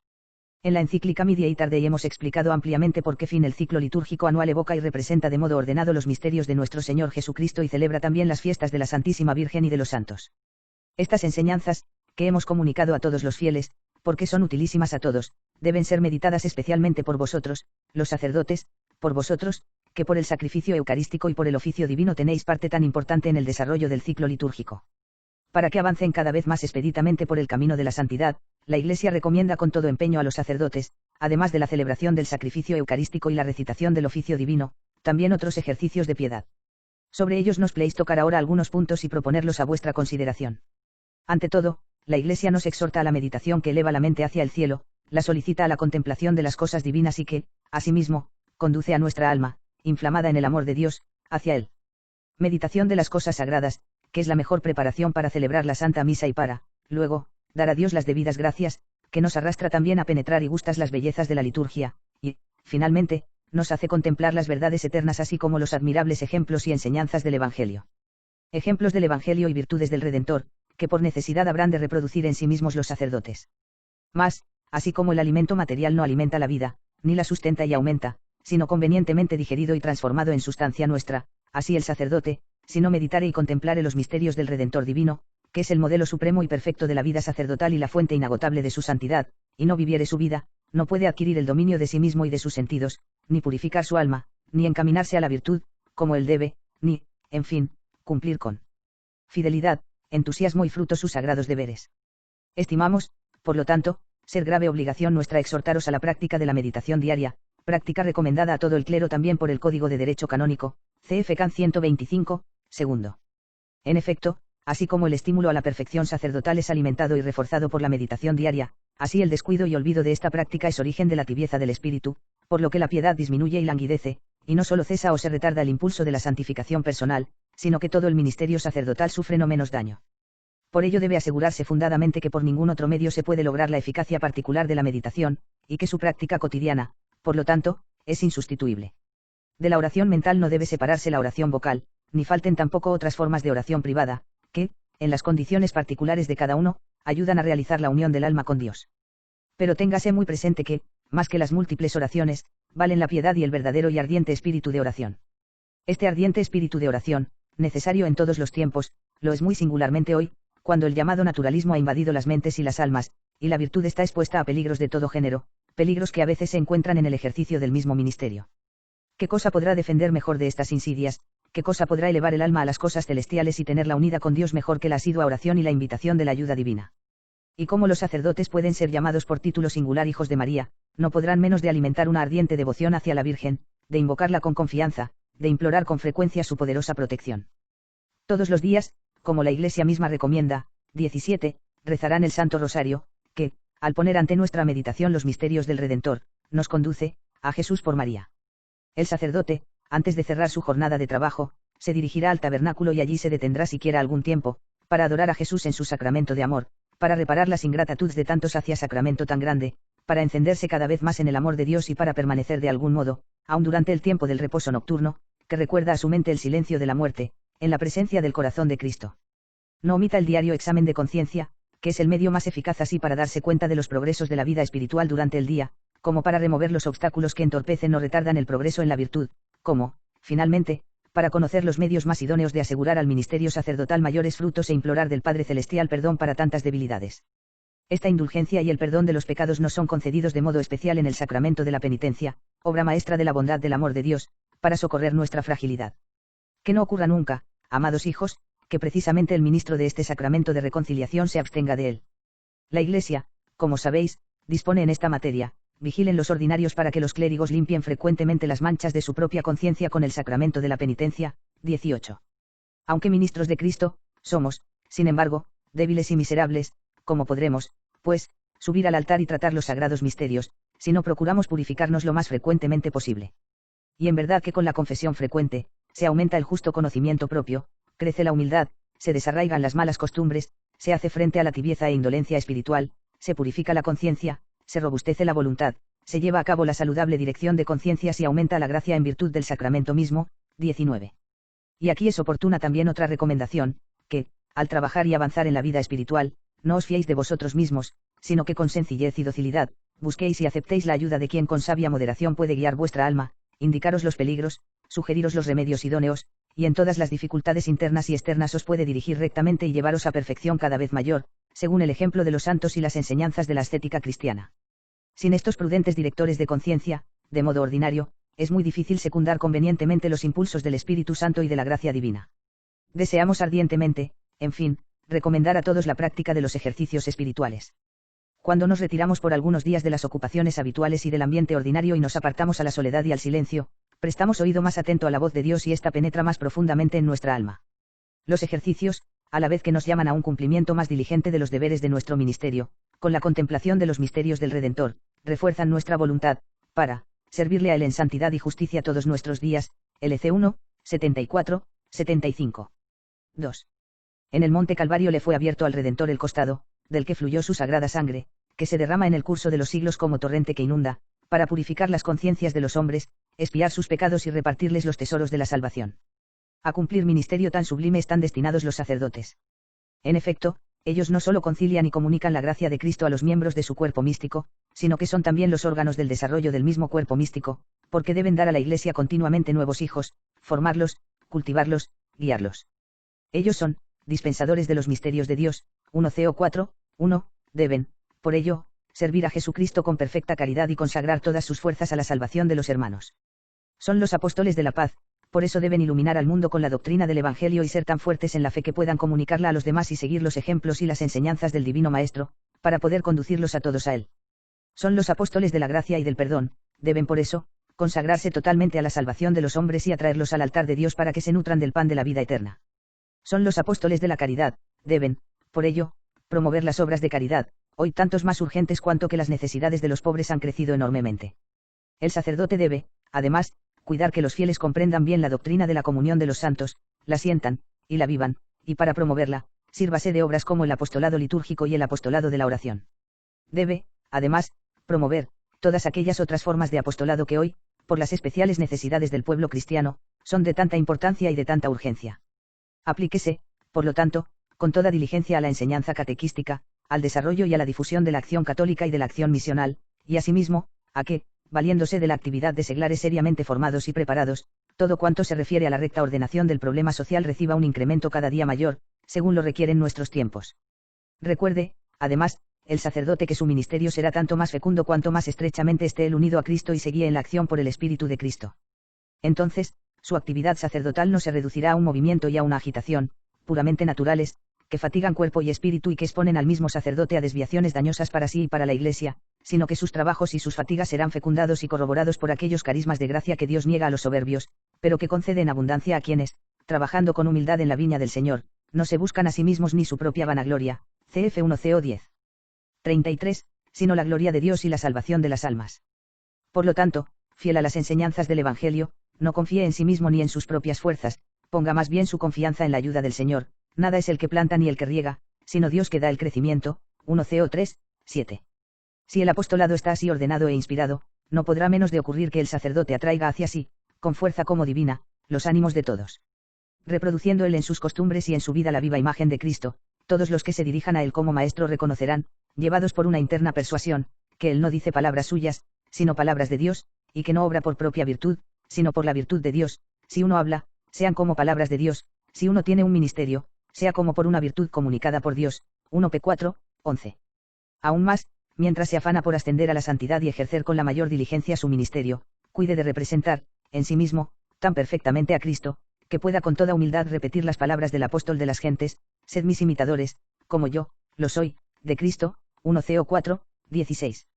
En la encíclica Mediator Dei hemos explicado ampliamente por qué fin el ciclo litúrgico anual evoca y representa de modo ordenado los misterios de nuestro Señor Jesucristo y celebra también las fiestas de la Santísima Virgen y de los santos. Estas enseñanzas, que hemos comunicado a todos los fieles, porque son utilísimas a todos, deben ser meditadas especialmente por vosotros, los sacerdotes, por vosotros, que por el sacrificio eucarístico y por el oficio divino tenéis parte tan importante en el desarrollo del ciclo litúrgico. Para que avancen cada vez más expeditamente por el camino de la santidad, la Iglesia recomienda con todo empeño a los sacerdotes, además de la celebración del sacrificio eucarístico y la recitación del oficio divino, también otros ejercicios de piedad. Sobre ellos nos place tocar ahora algunos puntos y proponerlos a vuestra consideración. Ante todo, la Iglesia nos exhorta a la meditación que eleva la mente hacia el cielo, la solicita a la contemplación de las cosas divinas y que, asimismo, conduce a nuestra alma, inflamada en el amor de Dios, hacia Él. Meditación de las cosas sagradas, que es la mejor preparación para celebrar la Santa Misa y para, luego, dar a Dios las debidas gracias, que nos arrastra también a penetrar y gustas las bellezas de la liturgia, y, finalmente, nos hace contemplar las verdades eternas así como los admirables ejemplos y enseñanzas del Evangelio. Ejemplos del Evangelio y virtudes del Redentor, que por necesidad habrán de reproducir en sí mismos los sacerdotes. Mas, así como el alimento material no alimenta la vida, ni la sustenta y aumenta, sino convenientemente digerido y transformado en sustancia nuestra, así el sacerdote, si no meditare y contemplare los misterios del Redentor divino, que es el modelo supremo y perfecto de la vida sacerdotal y la fuente inagotable de su santidad, y no viviere su vida, no puede adquirir el dominio de sí mismo y de sus sentidos, ni purificar su alma, ni encaminarse a la virtud, como él debe, ni, en fin, cumplir con fidelidad, entusiasmo y fruto sus sagrados deberes. Estimamos, por lo tanto, ser grave obligación nuestra exhortaros a la práctica de la meditación diaria, práctica recomendada a todo el clero también por el Código de Derecho Canónico, CFCan 125, segundo. En efecto, así como el estímulo a la perfección sacerdotal es alimentado y reforzado por la meditación diaria, así el descuido y olvido de esta práctica es origen de la tibieza del espíritu, por lo que la piedad disminuye y languidece, y no solo cesa o se retarda el impulso de la santificación personal, sino que todo el ministerio sacerdotal sufre no menos daño. Por ello debe asegurarse fundadamente que por ningún otro medio se puede lograr la eficacia particular de la meditación, y que su práctica cotidiana, por lo tanto, es insustituible. De la oración mental no debe separarse la oración vocal, ni falten tampoco otras formas de oración privada, que, en las condiciones particulares de cada uno, ayudan a realizar la unión del alma con Dios. Pero téngase muy presente que, más que las múltiples oraciones, valen la piedad y el verdadero y ardiente espíritu de oración. Este ardiente espíritu de oración, necesario en todos los tiempos, lo es muy singularmente hoy, cuando el llamado naturalismo ha invadido las mentes y las almas, y la virtud está expuesta a peligros de todo género, peligros que a veces se encuentran en el ejercicio del mismo ministerio. ¿Qué cosa podrá defender mejor de estas insidias? ¿Qué cosa podrá elevar el alma a las cosas celestiales y tenerla unida con Dios mejor que la asidua oración y la invitación de la ayuda divina? Y como los sacerdotes pueden ser llamados por título singular hijos de María, no podrán menos de alimentar una ardiente devoción hacia la Virgen, de invocarla con confianza, de implorar con frecuencia su poderosa protección. Todos los días, como la Iglesia misma recomienda, 17, rezarán el Santo Rosario, que, al poner ante nuestra meditación los misterios del Redentor, nos conduce a Jesús por María. El sacerdote, antes de cerrar su jornada de trabajo, se dirigirá al tabernáculo y allí se detendrá siquiera algún tiempo, para adorar a Jesús en su sacramento de amor, para reparar las ingratitudes de tantos hacia sacramento tan grande, para encenderse cada vez más en el amor de Dios y para permanecer de algún modo, aun durante el tiempo del reposo nocturno, que recuerda a su mente el silencio de la muerte, en la presencia del corazón de Cristo. No omita el diario examen de conciencia, que es el medio más eficaz así para darse cuenta de los progresos de la vida espiritual durante el día, como para remover los obstáculos que entorpecen o retardan el progreso en la virtud, como, finalmente, para conocer los medios más idóneos de asegurar al ministerio sacerdotal mayores frutos e implorar del Padre Celestial perdón para tantas debilidades. Esta indulgencia y el perdón de los pecados nos son concedidos de modo especial en el sacramento de la penitencia, obra maestra de la bondad del amor de Dios, para socorrer nuestra fragilidad. Que no ocurra nunca, amados hijos, que precisamente el ministro de este sacramento de reconciliación se abstenga de él. La Iglesia, como sabéis, dispone en esta materia, vigilen los ordinarios para que los clérigos limpien frecuentemente las manchas de su propia conciencia con el sacramento de la penitencia, 18. Aunque ministros de Cristo, somos, sin embargo, débiles y miserables, ¿cómo podremos, pues, subir al altar y tratar los sagrados misterios, si no procuramos purificarnos lo más frecuentemente posible? Y en verdad que con la confesión frecuente, se aumenta el justo conocimiento propio, crece la humildad, se desarraigan las malas costumbres, se hace frente a la tibieza e indolencia espiritual, se purifica la conciencia, se robustece la voluntad, se lleva a cabo la saludable dirección de conciencias y aumenta la gracia en virtud del sacramento mismo, 19. Y aquí es oportuna también otra recomendación, que, al trabajar y avanzar en la vida espiritual, no os fiéis de vosotros mismos, sino que con sencillez y docilidad, busquéis y aceptéis la ayuda de quien con sabia moderación puede guiar vuestra alma, indicaros los peligros, sugeriros los remedios idóneos, y en todas las dificultades internas y externas os puede dirigir rectamente y llevaros a perfección cada vez mayor, según el ejemplo de los santos y las enseñanzas de la ascética cristiana. Sin estos prudentes directores de conciencia, de modo ordinario, es muy difícil secundar convenientemente los impulsos del Espíritu Santo y de la gracia divina. Deseamos ardientemente, en fin, recomendar a todos la práctica de los ejercicios espirituales. Cuando nos retiramos por algunos días de las ocupaciones habituales y del ambiente ordinario y nos apartamos a la soledad y al silencio, prestamos oído más atento a la voz de Dios y ésta penetra más profundamente en nuestra alma. Los ejercicios, a la vez que nos llaman a un cumplimiento más diligente de los deberes de nuestro ministerio, con la contemplación de los misterios del Redentor, refuerzan nuestra voluntad, para servirle a Él en santidad y justicia todos nuestros días. LC 1, 74, 75. 2. En el monte Calvario le fue abierto al Redentor el costado, del que fluyó su sagrada sangre, que se derrama en el curso de los siglos como torrente que inunda, para purificar las conciencias de los hombres, expiar sus pecados y repartirles los tesoros de la salvación. A cumplir ministerio tan sublime están destinados los sacerdotes. En efecto, ellos no solo concilian y comunican la gracia de Cristo a los miembros de su cuerpo místico, sino que son también los órganos del desarrollo del mismo cuerpo místico, porque deben dar a la Iglesia continuamente nuevos hijos, formarlos, cultivarlos, guiarlos. Ellos son dispensadores de los misterios de Dios. 1 Co 4, 1, deben, por ello, servir a Jesucristo con perfecta caridad y consagrar todas sus fuerzas a la salvación de los hermanos. Son los apóstoles de la paz, por eso deben iluminar al mundo con la doctrina del Evangelio y ser tan fuertes en la fe que puedan comunicarla a los demás y seguir los ejemplos y las enseñanzas del Divino Maestro, para poder conducirlos a todos a Él. Son los apóstoles de la gracia y del perdón, deben por eso, consagrarse totalmente a la salvación de los hombres y atraerlos al altar de Dios para que se nutran del pan de la vida eterna. Son los apóstoles de la caridad, deben, por ello, promover las obras de caridad, hoy tantos más urgentes cuanto que las necesidades de los pobres han crecido enormemente. El sacerdote debe, además, cuidar que los fieles comprendan bien la doctrina de la comunión de los santos, la sientan, y la vivan, y para promoverla, sírvase de obras como el apostolado litúrgico y el apostolado de la oración. Debe, además, promover todas aquellas otras formas de apostolado que hoy, por las especiales necesidades del pueblo cristiano, son de tanta importancia y de tanta urgencia. Aplíquese, por lo tanto, con toda diligencia a la enseñanza catequística, al desarrollo y a la difusión de la acción católica y de la acción misional, y asimismo, a que, valiéndose de la actividad de seglares seriamente formados y preparados, todo cuanto se refiere a la recta ordenación del problema social reciba un incremento cada día mayor, según lo requieren nuestros tiempos. Recuerde, además, el sacerdote que su ministerio será tanto más fecundo cuanto más estrechamente esté él unido a Cristo y se guíe en la acción por el Espíritu de Cristo. Entonces, su actividad sacerdotal no se reducirá a un movimiento y a una agitación, puramente naturales, que fatigan cuerpo y espíritu y que exponen al mismo sacerdote a desviaciones dañosas para sí y para la Iglesia, sino que sus trabajos y sus fatigas serán fecundados y corroborados por aquellos carismas de gracia que Dios niega a los soberbios, pero que concede en abundancia a quienes, trabajando con humildad en la viña del Señor, no se buscan a sí mismos ni su propia vanagloria. Cf 1 Co 10. 33, sino la gloria de Dios y la salvación de las almas. Por lo tanto, fiel a las enseñanzas del Evangelio, no confíe en sí mismo ni en sus propias fuerzas, ponga más bien su confianza en la ayuda del Señor. Nada es el que planta ni el que riega, sino Dios que da el crecimiento. 1 Co 3, 7. Si el apostolado está así ordenado e inspirado, no podrá menos de ocurrir que el sacerdote atraiga hacia sí, con fuerza como divina, los ánimos de todos. Reproduciendo él en sus costumbres y en su vida la viva imagen de Cristo, todos los que se dirijan a él como maestro reconocerán, llevados por una interna persuasión, que él no dice palabras suyas, sino palabras de Dios, y que no obra por propia virtud, sino por la virtud de Dios. Si uno habla, sean como palabras de Dios; si uno tiene un ministerio, sea como por una virtud comunicada por Dios. 1 P 4, 11. Aún más, mientras se afana por ascender a la santidad y ejercer con la mayor diligencia su ministerio, cuide de representar, en sí mismo, tan perfectamente a Cristo, que pueda con toda humildad repetir las palabras del apóstol de las gentes: sed mis imitadores, como yo, lo soy, de Cristo. 1 Co 4, 16.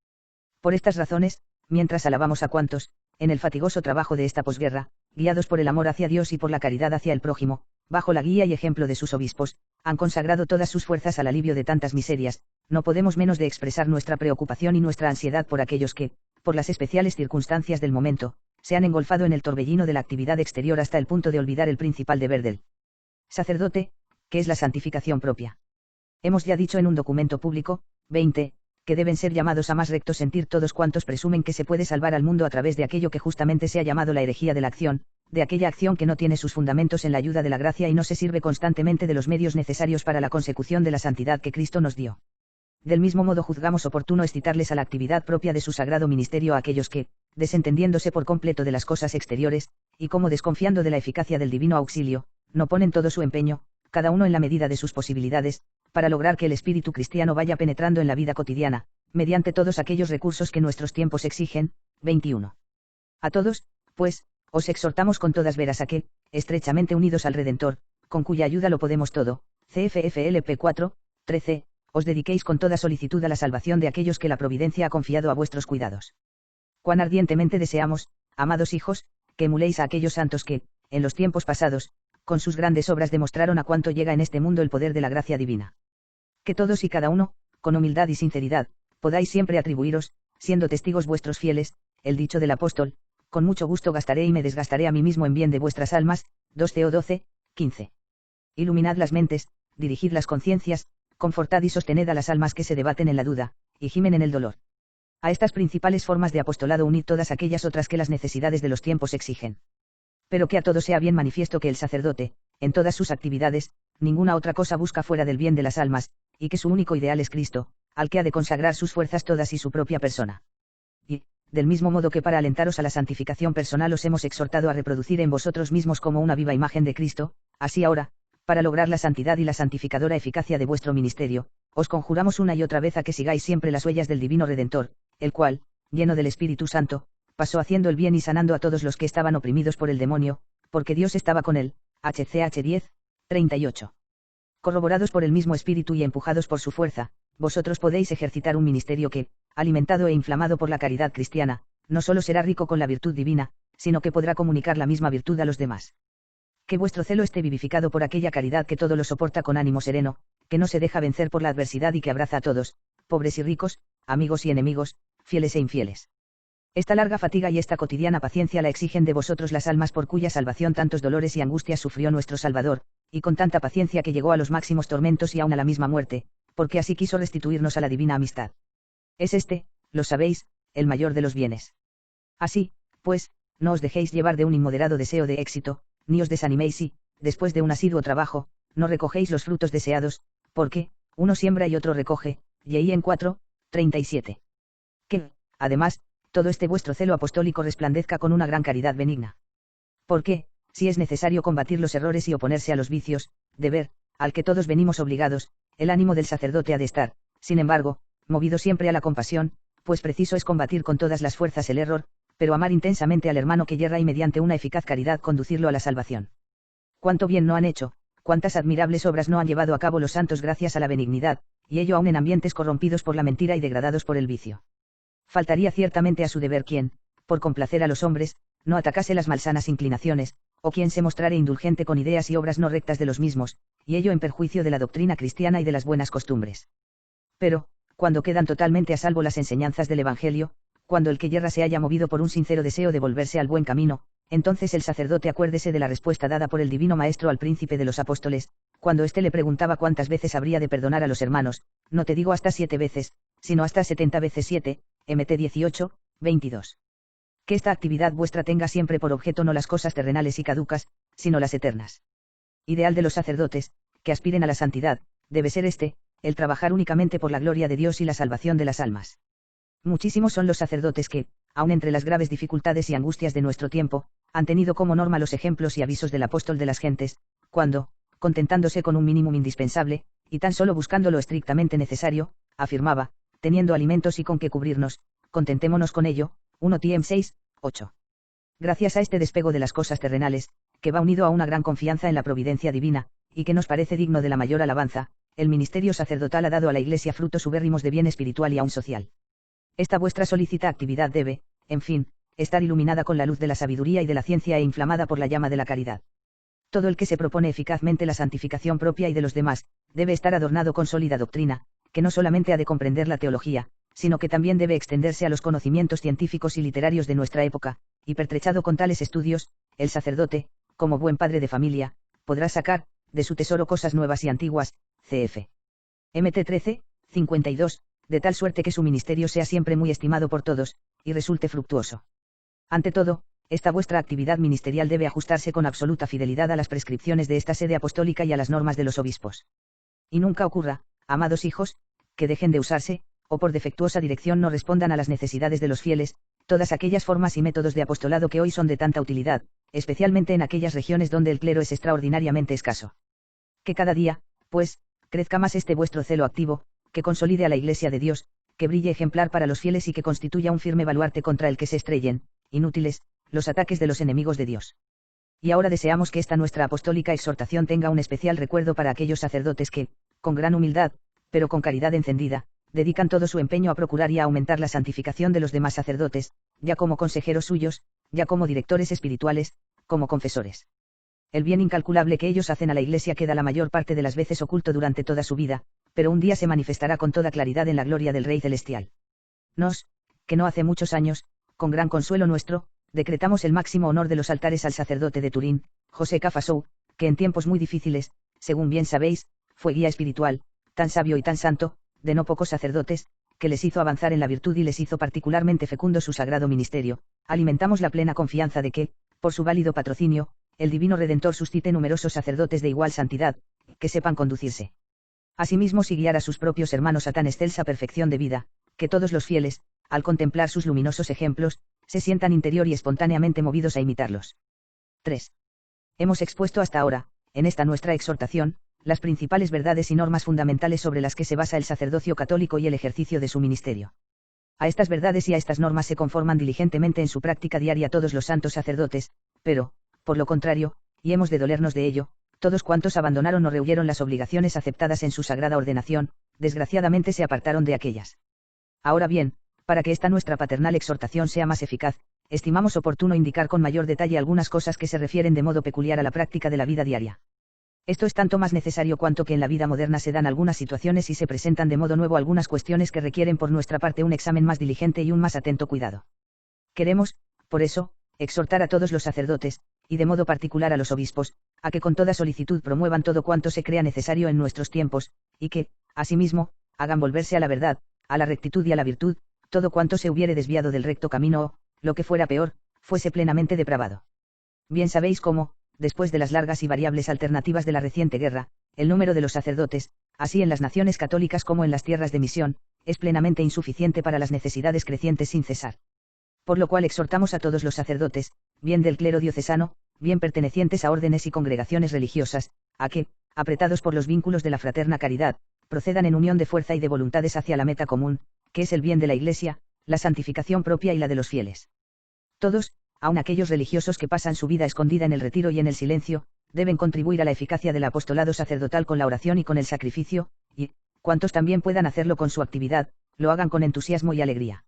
Por estas razones, mientras alabamos a cuantos, en el fatigoso trabajo de esta posguerra, guiados por el amor hacia Dios y por la caridad hacia el prójimo, bajo la guía y ejemplo de sus obispos, han consagrado todas sus fuerzas al alivio de tantas miserias, no podemos menos de expresar nuestra preocupación y nuestra ansiedad por aquellos que, por las especiales circunstancias del momento, se han engolfado en el torbellino de la actividad exterior hasta el punto de olvidar el principal deber del sacerdote, que es la santificación propia. Hemos ya dicho en un documento público, 20, que deben ser llamados a más recto sentir todos cuantos presumen que se puede salvar al mundo a través de aquello que justamente se ha llamado la herejía de la acción, de aquella acción que no tiene sus fundamentos en la ayuda de la gracia y no se sirve constantemente de los medios necesarios para la consecución de la santidad que Cristo nos dio. Del mismo modo juzgamos oportuno excitarles a la actividad propia de su sagrado ministerio a aquellos que, desentendiéndose por completo de las cosas exteriores, y como desconfiando de la eficacia del divino auxilio, no ponen todo su empeño, cada uno en la medida de sus posibilidades, para lograr que el espíritu cristiano vaya penetrando en la vida cotidiana, mediante todos aquellos recursos que nuestros tiempos exigen. 21. A todos, pues, os exhortamos con todas veras a que, estrechamente unidos al Redentor, con cuya ayuda lo podemos todo, CFFLP 4, 13, os dediquéis con toda solicitud a la salvación de aquellos que la providencia ha confiado a vuestros cuidados. Cuán ardientemente deseamos, amados hijos, que emuléis a aquellos santos que, en los tiempos pasados, con sus grandes obras demostraron a cuánto llega en este mundo el poder de la gracia divina. Que todos y cada uno, con humildad y sinceridad, podáis siempre atribuiros, siendo testigos vuestros fieles, el dicho del apóstol: con mucho gusto gastaré y me desgastaré a mí mismo en bien de vuestras almas. 2 Teo 12, 15. Iluminad las mentes, dirigid las conciencias, confortad y sostened a las almas que se debaten en la duda, y gimen en el dolor. A estas principales formas de apostolado unid todas aquellas otras que las necesidades de los tiempos exigen. Pero que a todos sea bien manifiesto que el sacerdote, en todas sus actividades, ninguna otra cosa busca fuera del bien de las almas, y que su único ideal es Cristo, al que ha de consagrar sus fuerzas todas y su propia persona. Y, del mismo modo que para alentaros a la santificación personal os hemos exhortado a reproducir en vosotros mismos como una viva imagen de Cristo, así ahora, para lograr la santidad y la santificadora eficacia de vuestro ministerio, os conjuramos una y otra vez a que sigáis siempre las huellas del Divino Redentor, el cual, lleno del Espíritu Santo, pasó haciendo el bien y sanando a todos los que estaban oprimidos por el demonio, porque Dios estaba con él. HCH 10, 38. Corroborados por el mismo Espíritu y empujados por su fuerza, vosotros podéis ejercitar un ministerio que, alimentado e inflamado por la caridad cristiana, no solo será rico con la virtud divina, sino que podrá comunicar la misma virtud a los demás. Que vuestro celo esté vivificado por aquella caridad que todo lo soporta con ánimo sereno, que no se deja vencer por la adversidad y que abraza a todos, pobres y ricos, amigos y enemigos, fieles e infieles. Esta larga fatiga y esta cotidiana paciencia la exigen de vosotros las almas por cuya salvación tantos dolores y angustias sufrió nuestro Salvador, y con tanta paciencia que llegó a los máximos tormentos y aun a la misma muerte, porque así quiso restituirnos a la divina amistad. Es este, lo sabéis, el mayor de los bienes. Así, pues, no os dejéis llevar de un inmoderado deseo de éxito, ni os desaniméis si, después de un asiduo trabajo, no recogéis los frutos deseados, porque, uno siembra y otro recoge, y en 4, 37. Que, además, todo este vuestro celo apostólico resplandezca con una gran caridad benigna. Porque, si es necesario combatir los errores y oponerse a los vicios, deber, al que todos venimos obligados, el ánimo del sacerdote ha de estar, sin embargo, movido siempre a la compasión, pues preciso es combatir con todas las fuerzas el error, pero amar intensamente al hermano que yerra y mediante una eficaz caridad conducirlo a la salvación. Cuánto bien no han hecho, cuántas admirables obras no han llevado a cabo los santos gracias a la benignidad, y ello aun en ambientes corrompidos por la mentira y degradados por el vicio. Faltaría ciertamente a su deber quien, por complacer a los hombres, no atacase las malsanas inclinaciones, o quien se mostrare indulgente con ideas y obras no rectas de los mismos, y ello en perjuicio de la doctrina cristiana y de las buenas costumbres. Pero, cuando quedan totalmente a salvo las enseñanzas del Evangelio, cuando el que yerra se haya movido por un sincero deseo de volverse al buen camino, entonces el sacerdote acuérdese de la respuesta dada por el Divino Maestro al príncipe de los apóstoles, cuando éste le preguntaba cuántas veces habría de perdonar a los hermanos, no te digo hasta 7 veces, sino hasta 70 veces 7, MT 18, 22. Que esta actividad vuestra tenga siempre por objeto no las cosas terrenales y caducas, sino las eternas. Ideal de los sacerdotes, que aspiren a la santidad, debe ser este, el trabajar únicamente por la gloria de Dios y la salvación de las almas. Muchísimos son los sacerdotes que, aun entre las graves dificultades y angustias de nuestro tiempo, han tenido como norma los ejemplos y avisos del apóstol de las gentes, cuando, contentándose con un mínimo indispensable, y tan solo buscando lo estrictamente necesario, afirmaba: teniendo alimentos y con que cubrirnos, contentémonos con ello. 1 Tim 6, 8. Gracias a este despego de las cosas terrenales, que va unido a una gran confianza en la providencia divina, y que nos parece digno de la mayor alabanza, el ministerio sacerdotal ha dado a la Iglesia frutos ubérrimos de bien espiritual y aun social. Esta vuestra solícita actividad debe, en fin, estar iluminada con la luz de la sabiduría y de la ciencia e inflamada por la llama de la caridad. Todo el que se propone eficazmente la santificación propia y de los demás, debe estar adornado con sólida doctrina, que no solamente ha de comprender la teología, sino que también debe extenderse a los conocimientos científicos y literarios de nuestra época, y pertrechado con tales estudios, el sacerdote, como buen padre de familia, podrá sacar, de su tesoro cosas nuevas y antiguas, cf. MT 13, 52, de tal suerte que su ministerio sea siempre muy estimado por todos, y resulte fructuoso. Ante todo, esta vuestra actividad ministerial debe ajustarse con absoluta fidelidad a las prescripciones de esta sede apostólica y a las normas de los obispos. Y nunca ocurra, amados hijos, que dejen de usarse, o por defectuosa dirección no respondan a las necesidades de los fieles, todas aquellas formas y métodos de apostolado que hoy son de tanta utilidad, especialmente en aquellas regiones donde el clero es extraordinariamente escaso. Que cada día, pues, crezca más este vuestro celo activo, que consolide a la Iglesia de Dios, que brille ejemplar para los fieles y que constituya un firme baluarte contra el que se estrellen, inútiles, los ataques de los enemigos de Dios. Y ahora deseamos que esta nuestra apostólica exhortación tenga un especial recuerdo para aquellos sacerdotes que, con gran humildad, pero con caridad encendida, dedican todo su empeño a procurar y a aumentar la santificación de los demás sacerdotes, ya como consejeros suyos, ya como directores espirituales, como confesores. El bien incalculable que ellos hacen a la Iglesia queda la mayor parte de las veces oculto durante toda su vida, pero un día se manifestará con toda claridad en la gloria del Rey Celestial. Que no hace muchos años, con gran consuelo nuestro, decretamos el máximo honor de los altares al sacerdote de Turín, José Cafasou, que en tiempos muy difíciles, según bien sabéis, fue guía espiritual, tan sabio y tan santo, de no pocos sacerdotes, que les hizo avanzar en la virtud y les hizo particularmente fecundo su sagrado ministerio. Alimentamos la plena confianza de que, por su válido patrocinio, el Divino Redentor suscite numerosos sacerdotes de igual santidad, que sepan conducirse a sí mismos y guiar a sus propios hermanos a tan excelsa perfección de vida, que todos los fieles, al contemplar sus luminosos ejemplos, se sientan interior y espontáneamente movidos a imitarlos. 3. Hemos expuesto hasta ahora, en esta nuestra exhortación, las principales verdades y normas fundamentales sobre las que se basa el sacerdocio católico y el ejercicio de su ministerio. A estas verdades y a estas normas se conforman diligentemente en su práctica diaria todos los santos sacerdotes, pero, por lo contrario, y hemos de dolernos de ello, todos cuantos abandonaron o rehuyeron las obligaciones aceptadas en su sagrada ordenación, desgraciadamente se apartaron de aquellas. Ahora bien, para que esta nuestra paternal exhortación sea más eficaz, estimamos oportuno indicar con mayor detalle algunas cosas que se refieren de modo peculiar a la práctica de la vida diaria. Esto es tanto más necesario cuanto que en la vida moderna se dan algunas situaciones y se presentan de modo nuevo algunas cuestiones que requieren por nuestra parte un examen más diligente y un más atento cuidado. Queremos, por eso, exhortar a todos los sacerdotes, y de modo particular a los obispos, a que con toda solicitud promuevan todo cuanto se crea necesario en nuestros tiempos, y que, asimismo, hagan volverse a la verdad, a la rectitud y a la virtud, todo cuanto se hubiere desviado del recto camino o, lo que fuera peor, fuese plenamente depravado. Bien sabéis cómo, después de las largas y variables alternativas de la reciente guerra, el número de los sacerdotes, así en las naciones católicas como en las tierras de misión, es plenamente insuficiente para las necesidades crecientes sin cesar. Por lo cual exhortamos a todos los sacerdotes, bien del clero diocesano, bien pertenecientes a órdenes y congregaciones religiosas, a que, apretados por los vínculos de la fraterna caridad, procedan en unión de fuerza y de voluntades hacia la meta común, que es el bien de la Iglesia, la santificación propia y la de los fieles. Todos, aun aquellos religiosos que pasan su vida escondida en el retiro y en el silencio, deben contribuir a la eficacia del apostolado sacerdotal con la oración y con el sacrificio, y, cuantos también puedan hacerlo con su actividad, lo hagan con entusiasmo y alegría.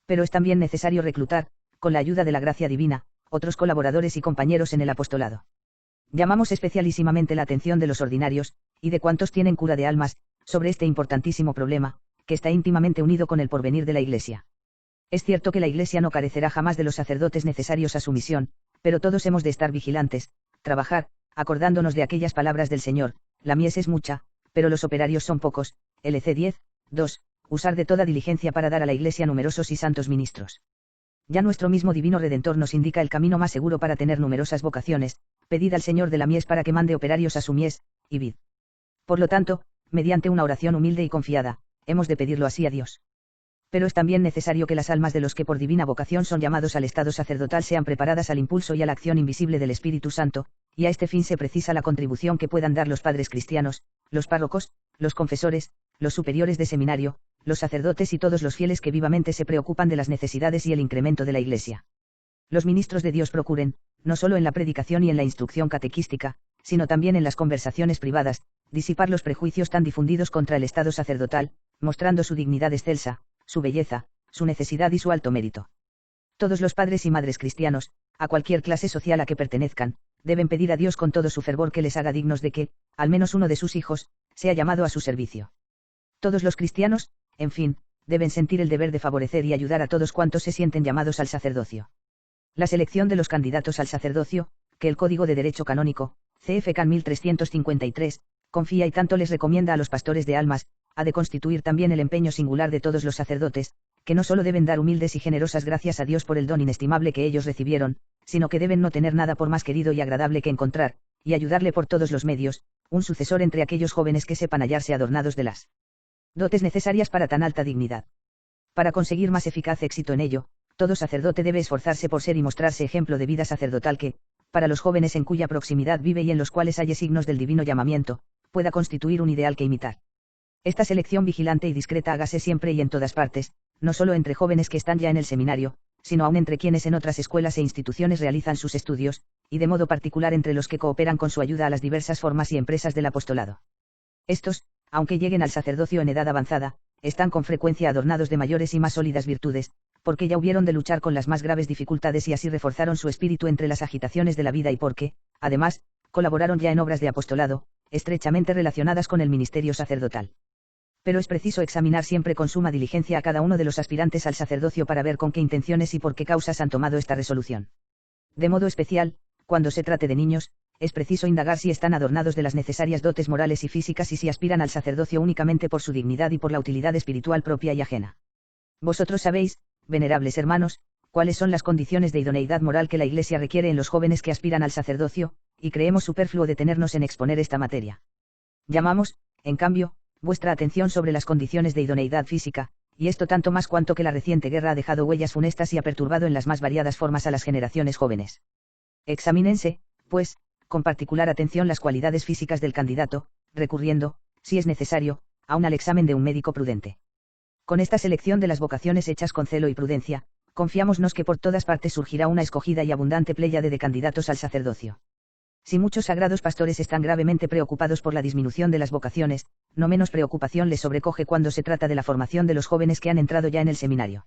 Pero es también necesario reclutar, con la ayuda de la gracia divina, otros colaboradores y compañeros en el apostolado. Llamamos especialísimamente la atención de los ordinarios, y de cuantos tienen cura de almas, sobre este importantísimo problema, que está íntimamente unido con el porvenir de la Iglesia. Es cierto que la Iglesia no carecerá jamás de los sacerdotes necesarios a su misión, pero todos hemos de estar vigilantes, trabajar, acordándonos de aquellas palabras del Señor: la mies es mucha, pero los operarios son pocos. LC 10, 2. Usar de toda diligencia para dar a la Iglesia numerosos y santos ministros. Ya nuestro mismo Divino Redentor nos indica el camino más seguro para tener numerosas vocaciones: pedid al Señor de la mies para que mande operarios a su mies, y vid. Por lo tanto, mediante una oración humilde y confiada, hemos de pedirlo así a Dios. Pero es también necesario que las almas de los que por divina vocación son llamados al estado sacerdotal sean preparadas al impulso y a la acción invisible del Espíritu Santo, y a este fin se precisa la contribución que puedan dar los padres cristianos, los párrocos, los confesores, los superiores de seminario, los sacerdotes y todos los fieles que vivamente se preocupan de las necesidades y el incremento de la Iglesia. Los ministros de Dios procuren, no solo en la predicación y en la instrucción catequística, sino también en las conversaciones privadas, disipar los prejuicios tan difundidos contra el estado sacerdotal, mostrando su dignidad excelsa, su belleza, su necesidad y su alto mérito. Todos los padres y madres cristianos, a cualquier clase social a que pertenezcan, deben pedir a Dios con todo su fervor que les haga dignos de que, al menos uno de sus hijos, sea llamado a su servicio. Todos los cristianos, en fin, deben sentir el deber de favorecer y ayudar a todos cuantos se sienten llamados al sacerdocio. La selección de los candidatos al sacerdocio, que el Código de Derecho Canónico, CFK 1353, confía y tanto les recomienda a los pastores de almas, ha de constituir también el empeño singular de todos los sacerdotes, que no solo deben dar humildes y generosas gracias a Dios por el don inestimable que ellos recibieron, sino que deben no tener nada por más querido y agradable que encontrar, y ayudarle por todos los medios, un sucesor entre aquellos jóvenes que sepan hallarse adornados de las dotes necesarias para tan alta dignidad. Para conseguir más eficaz éxito en ello, todo sacerdote debe esforzarse por ser y mostrarse ejemplo de vida sacerdotal que, para los jóvenes en cuya proximidad vive y en los cuales halle signos del divino llamamiento, pueda constituir un ideal que imitar. Esta selección vigilante y discreta hágase siempre y en todas partes, no solo entre jóvenes que están ya en el seminario, sino aun entre quienes en otras escuelas e instituciones realizan sus estudios, y de modo particular entre los que cooperan con su ayuda a las diversas formas y empresas del apostolado. Estos, aunque lleguen al sacerdocio en edad avanzada, están con frecuencia adornados de mayores y más sólidas virtudes, porque ya hubieron de luchar con las más graves dificultades y así reforzaron su espíritu entre las agitaciones de la vida y porque, además, colaboraron ya en obras de apostolado, estrechamente relacionadas con el ministerio sacerdotal. Pero es preciso examinar siempre con suma diligencia a cada uno de los aspirantes al sacerdocio para ver con qué intenciones y por qué causas han tomado esta resolución. De modo especial, cuando se trate de niños, es preciso indagar si están adornados de las necesarias dotes morales y físicas y si aspiran al sacerdocio únicamente por su dignidad y por la utilidad espiritual propia y ajena. Vosotros sabéis, venerables hermanos, cuáles son las condiciones de idoneidad moral que la Iglesia requiere en los jóvenes que aspiran al sacerdocio, y creemos superfluo detenernos en exponer esta materia. Llamamos, en cambio, vuestra atención sobre las condiciones de idoneidad física, y esto tanto más cuanto que la reciente guerra ha dejado huellas funestas y ha perturbado en las más variadas formas a las generaciones jóvenes. Examínense, pues, con particular atención las cualidades físicas del candidato, recurriendo, si es necesario, aún al examen de un médico prudente. Con esta selección de las vocaciones hechas con celo y prudencia, confiámonos que por todas partes surgirá una escogida y abundante pléyade de candidatos al sacerdocio. Si muchos sagrados pastores están gravemente preocupados por la disminución de las vocaciones, no menos preocupación les sobrecoge cuando se trata de la formación de los jóvenes que han entrado ya en el seminario.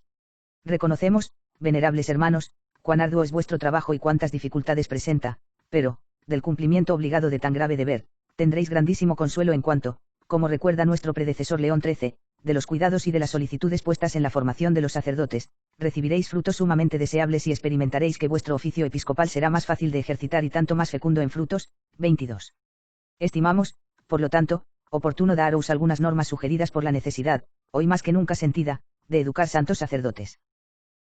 Reconocemos, venerables hermanos, cuán arduo es vuestro trabajo y cuántas dificultades presenta, pero, del cumplimiento obligado de tan grave deber, tendréis grandísimo consuelo en cuanto, como recuerda nuestro predecesor León XIII, de los cuidados y de las solicitudes puestas en la formación de los sacerdotes, recibiréis frutos sumamente deseables y experimentaréis que vuestro oficio episcopal será más fácil de ejercitar y tanto más fecundo en frutos. 22. Estimamos, por lo tanto, oportuno daros algunas normas sugeridas por la necesidad, hoy más que nunca sentida, de educar santos sacerdotes.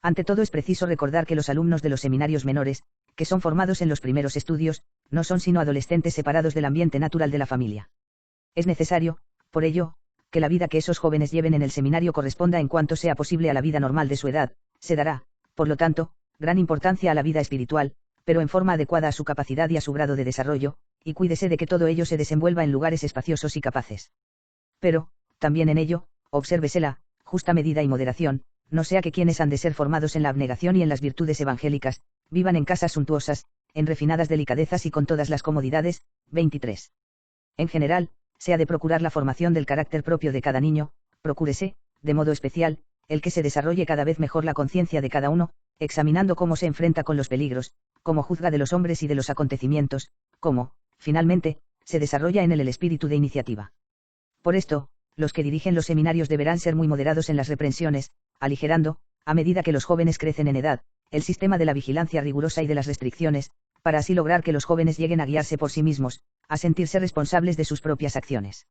Ante todo es preciso recordar que los alumnos de los seminarios menores, que son formados en los primeros estudios, no son sino adolescentes separados del ambiente natural de la familia. Es necesario, por ello, que la vida que esos jóvenes lleven en el seminario corresponda en cuanto sea posible a la vida normal de su edad, se dará, por lo tanto, gran importancia a la vida espiritual, pero en forma adecuada a su capacidad y a su grado de desarrollo, y cuídese de que todo ello se desenvuelva en lugares espaciosos y capaces. Pero, también en ello, obsérvese la justa medida y moderación, no sea que quienes han de ser formados en la abnegación y en las virtudes evangélicas, vivan en casas suntuosas, en refinadas delicadezas y con todas las comodidades. 23. En general, se ha de procurar la formación del carácter propio de cada niño, procúrese, de modo especial, el que se desarrolle cada vez mejor la conciencia de cada uno, examinando cómo se enfrenta con los peligros, cómo juzga de los hombres y de los acontecimientos, cómo, finalmente, se desarrolla en él el espíritu de iniciativa. Por esto, los que dirigen los seminarios deberán ser muy moderados en las reprensiones, aligerando, a medida que los jóvenes crecen en edad, el sistema de la vigilancia rigurosa y de las restricciones, para así lograr que los jóvenes lleguen a guiarse por sí mismos, a sentirse responsables de sus propias acciones.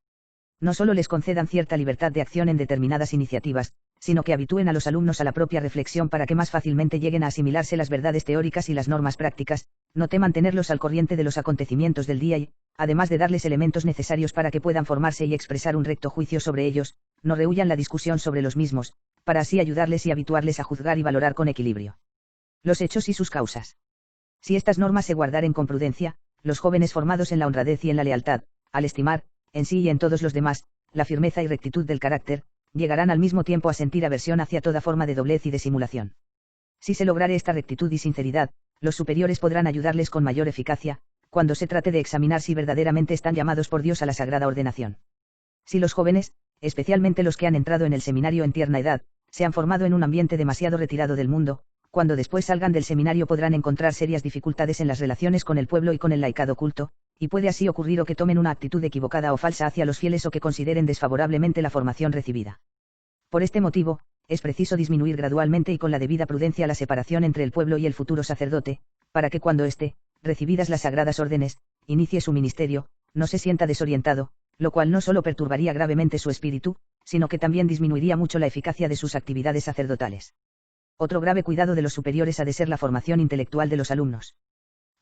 No solo les concedan cierta libertad de acción en determinadas iniciativas, sino que habitúen a los alumnos a la propia reflexión para que más fácilmente lleguen a asimilarse las verdades teóricas y las normas prácticas, no teman tenerlos al corriente de los acontecimientos del día y, además de darles elementos necesarios para que puedan formarse y expresar un recto juicio sobre ellos, no rehúyan la discusión sobre los mismos, para así ayudarles y habituarles a juzgar y valorar con equilibrio los hechos y sus causas. Si estas normas se guardaren con prudencia, los jóvenes formados en la honradez y en la lealtad, al estimar, en sí y en todos los demás, la firmeza y rectitud del carácter, llegarán al mismo tiempo a sentir aversión hacia toda forma de doblez y de simulación. Si se lograre esta rectitud y sinceridad, los superiores podrán ayudarles con mayor eficacia, cuando se trate de examinar si verdaderamente están llamados por Dios a la sagrada ordenación. Si los jóvenes, especialmente los que han entrado en el seminario en tierna edad, se han formado en un ambiente demasiado retirado del mundo, cuando después salgan del seminario podrán encontrar serias dificultades en las relaciones con el pueblo y con el laicado culto, y puede así ocurrir o que tomen una actitud equivocada o falsa hacia los fieles o que consideren desfavorablemente la formación recibida. Por este motivo, es preciso disminuir gradualmente y con la debida prudencia la separación entre el pueblo y el futuro sacerdote, para que cuando éste, recibidas las sagradas órdenes, inicie su ministerio, no se sienta desorientado, lo cual no solo perturbaría gravemente su espíritu, sino que también disminuiría mucho la eficacia de sus actividades sacerdotales. Otro grave cuidado de los superiores ha de ser la formación intelectual de los alumnos.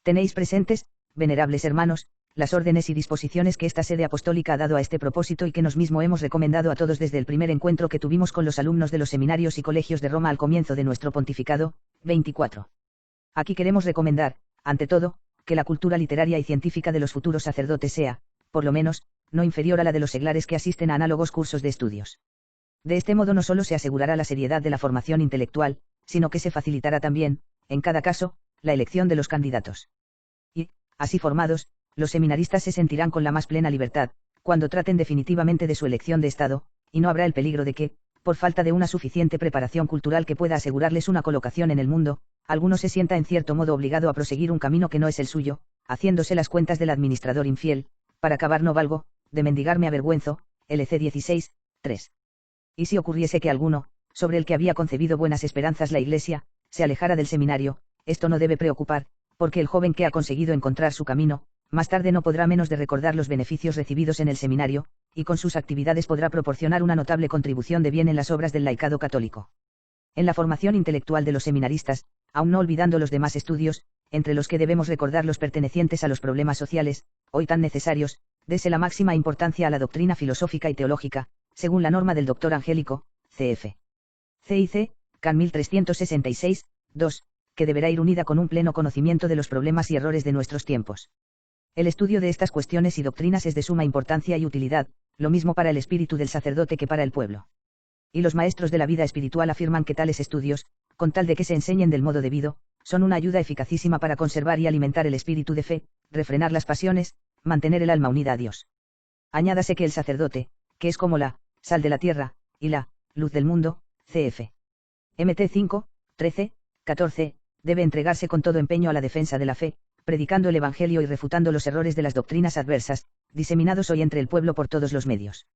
Tenéis presentes, venerables hermanos, las órdenes y disposiciones que esta sede apostólica ha dado a este propósito y que nos mismo hemos recomendado a todos desde el primer encuentro que tuvimos con los alumnos de los seminarios y colegios de Roma al comienzo de nuestro pontificado. 24. Aquí queremos recomendar, ante todo, que la cultura literaria y científica de los futuros sacerdotes sea, por lo menos, no inferior a la de los seglares que asisten a análogos cursos de estudios. De este modo no solo se asegurará la seriedad de la formación intelectual, sino que se facilitará también, en cada caso, la elección de los candidatos. Y, así formados, los seminaristas se sentirán con la más plena libertad, cuando traten definitivamente de su elección de estado, y no habrá el peligro de que, por falta de una suficiente preparación cultural que pueda asegurarles una colocación en el mundo, alguno se sienta en cierto modo obligado a proseguir un camino que no es el suyo, haciéndose las cuentas del administrador infiel, para acabar no valgo, de mendigar me avergüenzo, LC 16, 3. Y si ocurriese que alguno, sobre el que había concebido buenas esperanzas la Iglesia, se alejara del seminario, esto no debe preocupar, porque el joven que ha conseguido encontrar su camino, más tarde no podrá menos de recordar los beneficios recibidos en el seminario, y con sus actividades podrá proporcionar una notable contribución de bien en las obras del laicado católico. En la formación intelectual de los seminaristas, aun no olvidando los demás estudios, entre los que debemos recordar los pertenecientes a los problemas sociales, hoy tan necesarios, dese la máxima importancia a la doctrina filosófica y teológica, según la norma del doctor Angélico, cf. CIC, Can 1366, 2, que deberá ir unida con un pleno conocimiento de los problemas y errores de nuestros tiempos. El estudio de estas cuestiones y doctrinas es de suma importancia y utilidad, lo mismo para el espíritu del sacerdote que para el pueblo. Y los maestros de la vida espiritual afirman que tales estudios, con tal de que se enseñen del modo debido, son una ayuda eficacísima para conservar y alimentar el espíritu de fe, refrenar las pasiones, mantener el alma unida a Dios. Añádase que el sacerdote, que es como la sal de la tierra, y la luz del mundo, cf. Mt 5, 13, 14, debe entregarse con todo empeño a la defensa de la fe, predicando el Evangelio y refutando los errores de las doctrinas adversas, diseminados hoy entre el pueblo por todos los medios.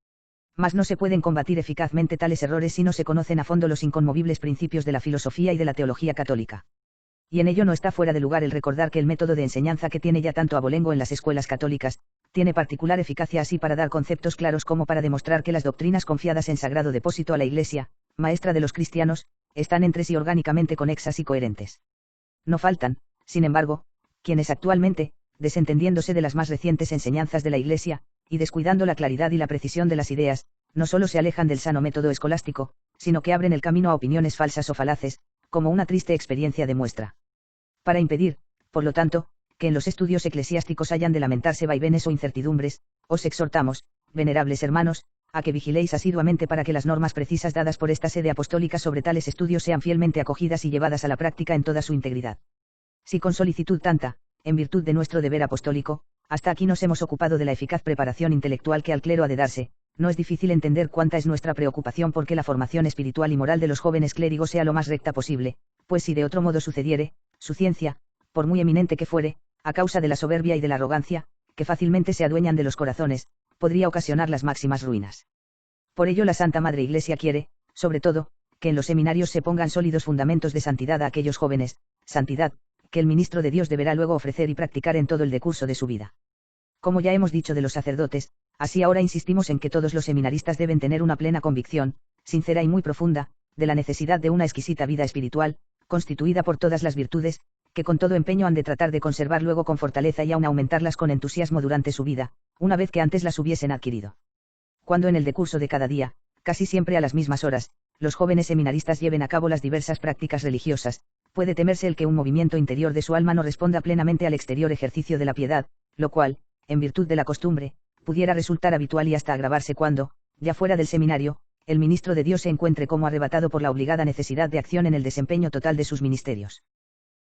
Mas no se pueden combatir eficazmente tales errores si no se conocen a fondo los inconmovibles principios de la filosofía y de la teología católica. Y en ello no está fuera de lugar el recordar que el método de enseñanza que tiene ya tanto abolengo en las escuelas católicas, tiene particular eficacia así para dar conceptos claros como para demostrar que las doctrinas confiadas en sagrado depósito a la Iglesia, maestra de los cristianos, están entre sí orgánicamente conexas y coherentes. No faltan, sin embargo, quienes actualmente, desentendiéndose de las más recientes enseñanzas de la Iglesia, y descuidando la claridad y la precisión de las ideas, no solo se alejan del sano método escolástico, sino que abren el camino a opiniones falsas o falaces, como una triste experiencia demuestra. Para impedir, por lo tanto, que en los estudios eclesiásticos hayan de lamentarse vaivenes o incertidumbres, os exhortamos, venerables hermanos, a que vigiléis asiduamente para que las normas precisas dadas por esta sede apostólica sobre tales estudios sean fielmente acogidas y llevadas a la práctica en toda su integridad. Si con solicitud tanta, en virtud de nuestro deber apostólico, hasta aquí nos hemos ocupado de la eficaz preparación intelectual que al clero ha de darse, no es difícil entender cuánta es nuestra preocupación porque la formación espiritual y moral de los jóvenes clérigos sea lo más recta posible, pues si de otro modo sucediere, su ciencia, por muy eminente que fuere, a causa de la soberbia y de la arrogancia, que fácilmente se adueñan de los corazones, podría ocasionar las máximas ruinas. Por ello la Santa Madre Iglesia quiere, sobre todo, que en los seminarios se pongan sólidos fundamentos de santidad a aquellos jóvenes, santidad, que el ministro de Dios deberá luego ofrecer y practicar en todo el decurso de su vida. Como ya hemos dicho de los sacerdotes, así ahora insistimos en que todos los seminaristas deben tener una plena convicción, sincera y muy profunda, de la necesidad de una exquisita vida espiritual, constituida por todas las virtudes, que con todo empeño han de tratar de conservar luego con fortaleza y aun aumentarlas con entusiasmo durante su vida, una vez que antes las hubiesen adquirido. Cuando en el decurso de cada día, casi siempre a las mismas horas, los jóvenes seminaristas lleven a cabo las diversas prácticas religiosas, puede temerse el que un movimiento interior de su alma no responda plenamente al exterior ejercicio de la piedad, lo cual, en virtud de la costumbre, pudiera resultar habitual y hasta agravarse cuando, ya fuera del seminario, el ministro de Dios se encuentre como arrebatado por la obligada necesidad de acción en el desempeño total de sus ministerios.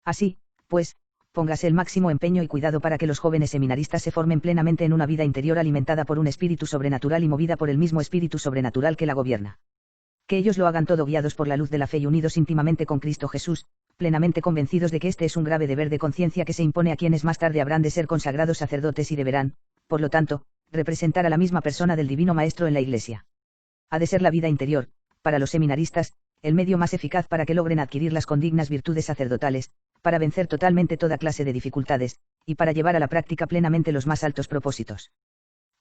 Así, pues, póngase el máximo empeño y cuidado para que los jóvenes seminaristas se formen plenamente en una vida interior alimentada por un espíritu sobrenatural y movida por el mismo espíritu sobrenatural que la gobierna. Que ellos lo hagan todo guiados por la luz de la fe y unidos íntimamente con Cristo Jesús, plenamente convencidos de que este es un grave deber de conciencia que se impone a quienes más tarde habrán de ser consagrados sacerdotes y deberán, por lo tanto, representar a la misma persona del Divino Maestro en la Iglesia. Ha de ser la vida interior, para los seminaristas, el medio más eficaz para que logren adquirir las condignas virtudes sacerdotales, para vencer totalmente toda clase de dificultades, y para llevar a la práctica plenamente los más altos propósitos.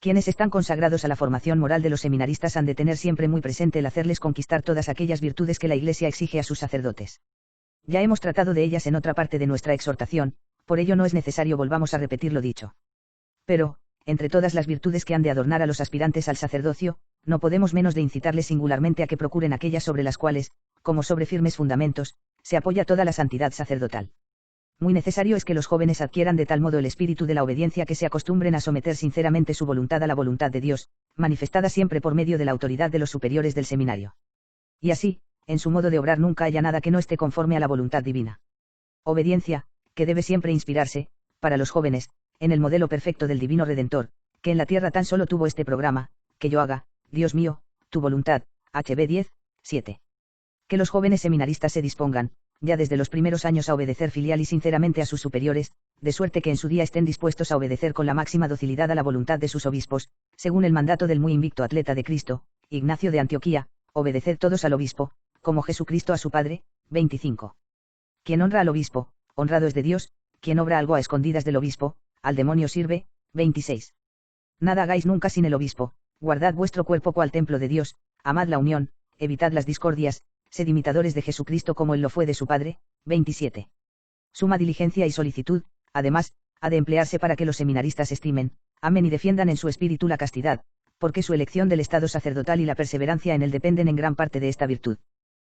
Quienes están consagrados a la formación moral de los seminaristas han de tener siempre muy presente el hacerles conquistar todas aquellas virtudes que la Iglesia exige a sus sacerdotes. Ya hemos tratado de ellas en otra parte de nuestra exhortación, por ello no es necesario volvamos a repetir lo dicho. Pero, entre todas las virtudes que han de adornar a los aspirantes al sacerdocio, no podemos menos de incitarles singularmente a que procuren aquellas sobre las cuales, como sobre firmes fundamentos, se apoya toda la santidad sacerdotal. Muy necesario es que los jóvenes adquieran de tal modo el espíritu de la obediencia que se acostumbren a someter sinceramente su voluntad a la voluntad de Dios, manifestada siempre por medio de la autoridad de los superiores del seminario. Y así, en su modo de obrar nunca haya nada que no esté conforme a la voluntad divina. Obediencia, que debe siempre inspirarse, para los jóvenes, en el modelo perfecto del Divino Redentor, que en la tierra tan solo tuvo este programa, que yo haga, Dios mío, tu voluntad, HB 10, 7. Que los jóvenes seminaristas se dispongan, ya desde los primeros años a obedecer filial y sinceramente a sus superiores, de suerte que en su día estén dispuestos a obedecer con la máxima docilidad a la voluntad de sus obispos, según el mandato del muy invicto atleta de Cristo, Ignacio de Antioquía, obedeced todos al obispo, como Jesucristo a su Padre. 25. Quien honra al obispo, honrado es de Dios, quien obra algo a escondidas del obispo, al demonio sirve. 26. Nada hagáis nunca sin el obispo, guardad vuestro cuerpo cual templo de Dios, amad la unión, evitad las discordias, sed imitadores de Jesucristo como él lo fue de su Padre. 27. Suma diligencia y solicitud, además, ha de emplearse para que los seminaristas estimen, amen y defiendan en su espíritu la castidad, porque su elección del estado sacerdotal y la perseverancia en él dependen en gran parte de esta virtud.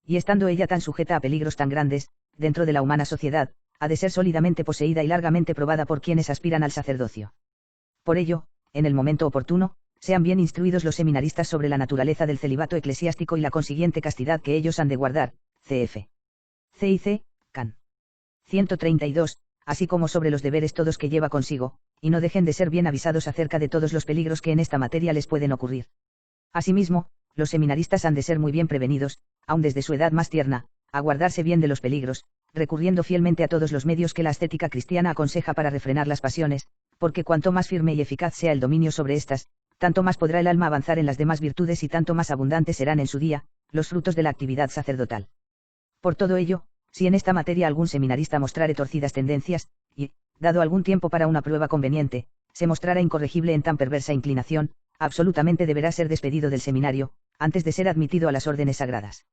Y estando ella tan sujeta a peligros tan grandes, dentro de la humana sociedad, ha de ser sólidamente poseída y largamente probada por quienes aspiran al sacerdocio. Por ello, en el momento oportuno, sean bien instruidos los seminaristas sobre la naturaleza del celibato eclesiástico y la consiguiente castidad que ellos han de guardar, cf. C.I.C. Can. 132, así como sobre los deberes todos que lleva consigo, y no dejen de ser bien avisados acerca de todos los peligros que en esta materia les pueden ocurrir. Asimismo, los seminaristas han de ser muy bien prevenidos, aun desde su edad más tierna, a guardarse bien de los peligros, recurriendo fielmente a todos los medios que la ascética cristiana aconseja para refrenar las pasiones, porque cuanto más firme y eficaz sea el dominio sobre estas, tanto más podrá el alma avanzar en las demás virtudes y tanto más abundantes serán en su día los frutos de la actividad sacerdotal. Por todo ello, si en esta materia algún seminarista mostrare torcidas tendencias, y, dado algún tiempo para una prueba conveniente, se mostrara incorregible en tan perversa inclinación, absolutamente deberá ser despedido del seminario, antes de ser admitido a las órdenes sagradas.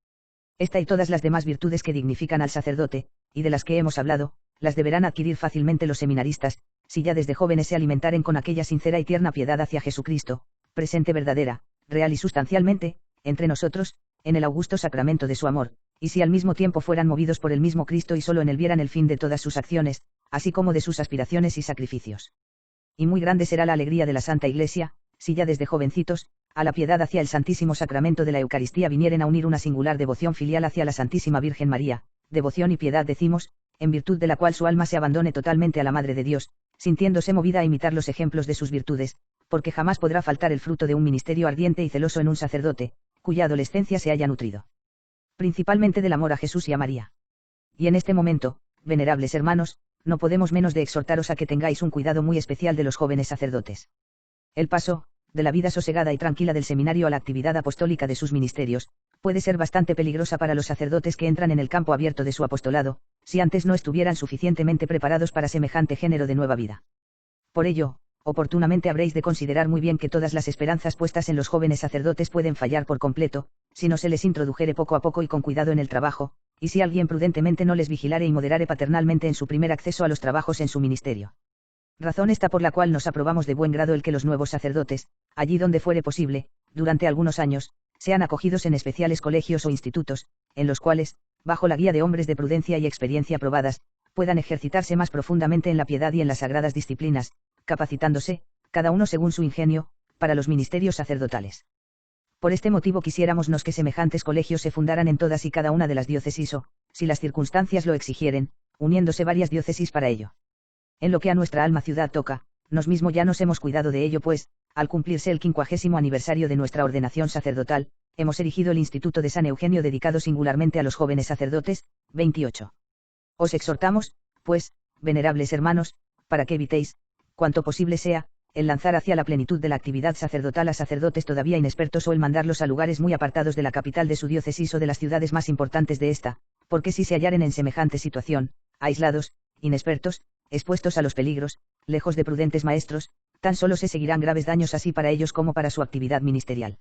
Esta y todas las demás virtudes que dignifican al sacerdote, y de las que hemos hablado, las deberán adquirir fácilmente los seminaristas, si ya desde jóvenes se alimentaren con aquella sincera y tierna piedad hacia Jesucristo, presente verdadera, real y sustancialmente, entre nosotros, en el augusto sacramento de su amor, y si al mismo tiempo fueran movidos por el mismo Cristo y solo en él vieran el fin de todas sus acciones, así como de sus aspiraciones y sacrificios. Y muy grande será la alegría de la Santa Iglesia, si ya desde jovencitos, a la piedad hacia el Santísimo Sacramento de la Eucaristía vinieren a unir una singular devoción filial hacia la Santísima Virgen María, devoción y piedad decimos, en virtud de la cual su alma se abandone totalmente a la Madre de Dios, sintiéndose movida a imitar los ejemplos de sus virtudes, porque jamás podrá faltar el fruto de un ministerio ardiente y celoso en un sacerdote, cuya adolescencia se haya nutrido principalmente del amor a Jesús y a María. Y en este momento, venerables hermanos, no podemos menos de exhortaros a que tengáis un cuidado muy especial de los jóvenes sacerdotes. El paso, de la vida sosegada y tranquila del seminario a la actividad apostólica de sus ministerios, puede ser bastante peligrosa para los sacerdotes que entran en el campo abierto de su apostolado, si antes no estuvieran suficientemente preparados para semejante género de nueva vida. Por ello, oportunamente habréis de considerar muy bien que todas las esperanzas puestas en los jóvenes sacerdotes pueden fallar por completo, si no se les introdujere poco a poco y con cuidado en el trabajo, y si alguien prudentemente no les vigilare y moderare paternalmente en su primer acceso a los trabajos en su ministerio. Razón esta por la cual nos aprobamos de buen grado el que los nuevos sacerdotes, allí donde fuere posible, durante algunos años, sean acogidos en especiales colegios o institutos, en los cuales, bajo la guía de hombres de prudencia y experiencia probadas, puedan ejercitarse más profundamente en la piedad y en las sagradas disciplinas, capacitándose, cada uno según su ingenio, para los ministerios sacerdotales. Por este motivo quisiéramos que semejantes colegios se fundaran en todas y cada una de las diócesis o, si las circunstancias lo exigieren, uniéndose varias diócesis para ello. En lo que a nuestra alma ciudad toca, nos mismo ya nos hemos cuidado de ello pues, al cumplirse el 50º aniversario de nuestra ordenación sacerdotal, hemos erigido el Instituto de San Eugenio dedicado singularmente a los jóvenes sacerdotes. 28. Os exhortamos, pues, venerables hermanos, para que evitéis, cuanto posible sea, el lanzar hacia la plenitud de la actividad sacerdotal a sacerdotes todavía inexpertos o el mandarlos a lugares muy apartados de la capital de su diócesis o de las ciudades más importantes de esta, porque si se hallaren en semejante situación, aislados, inexpertos, expuestos a los peligros, lejos de prudentes maestros, tan solo se seguirán graves daños así para ellos como para su actividad ministerial.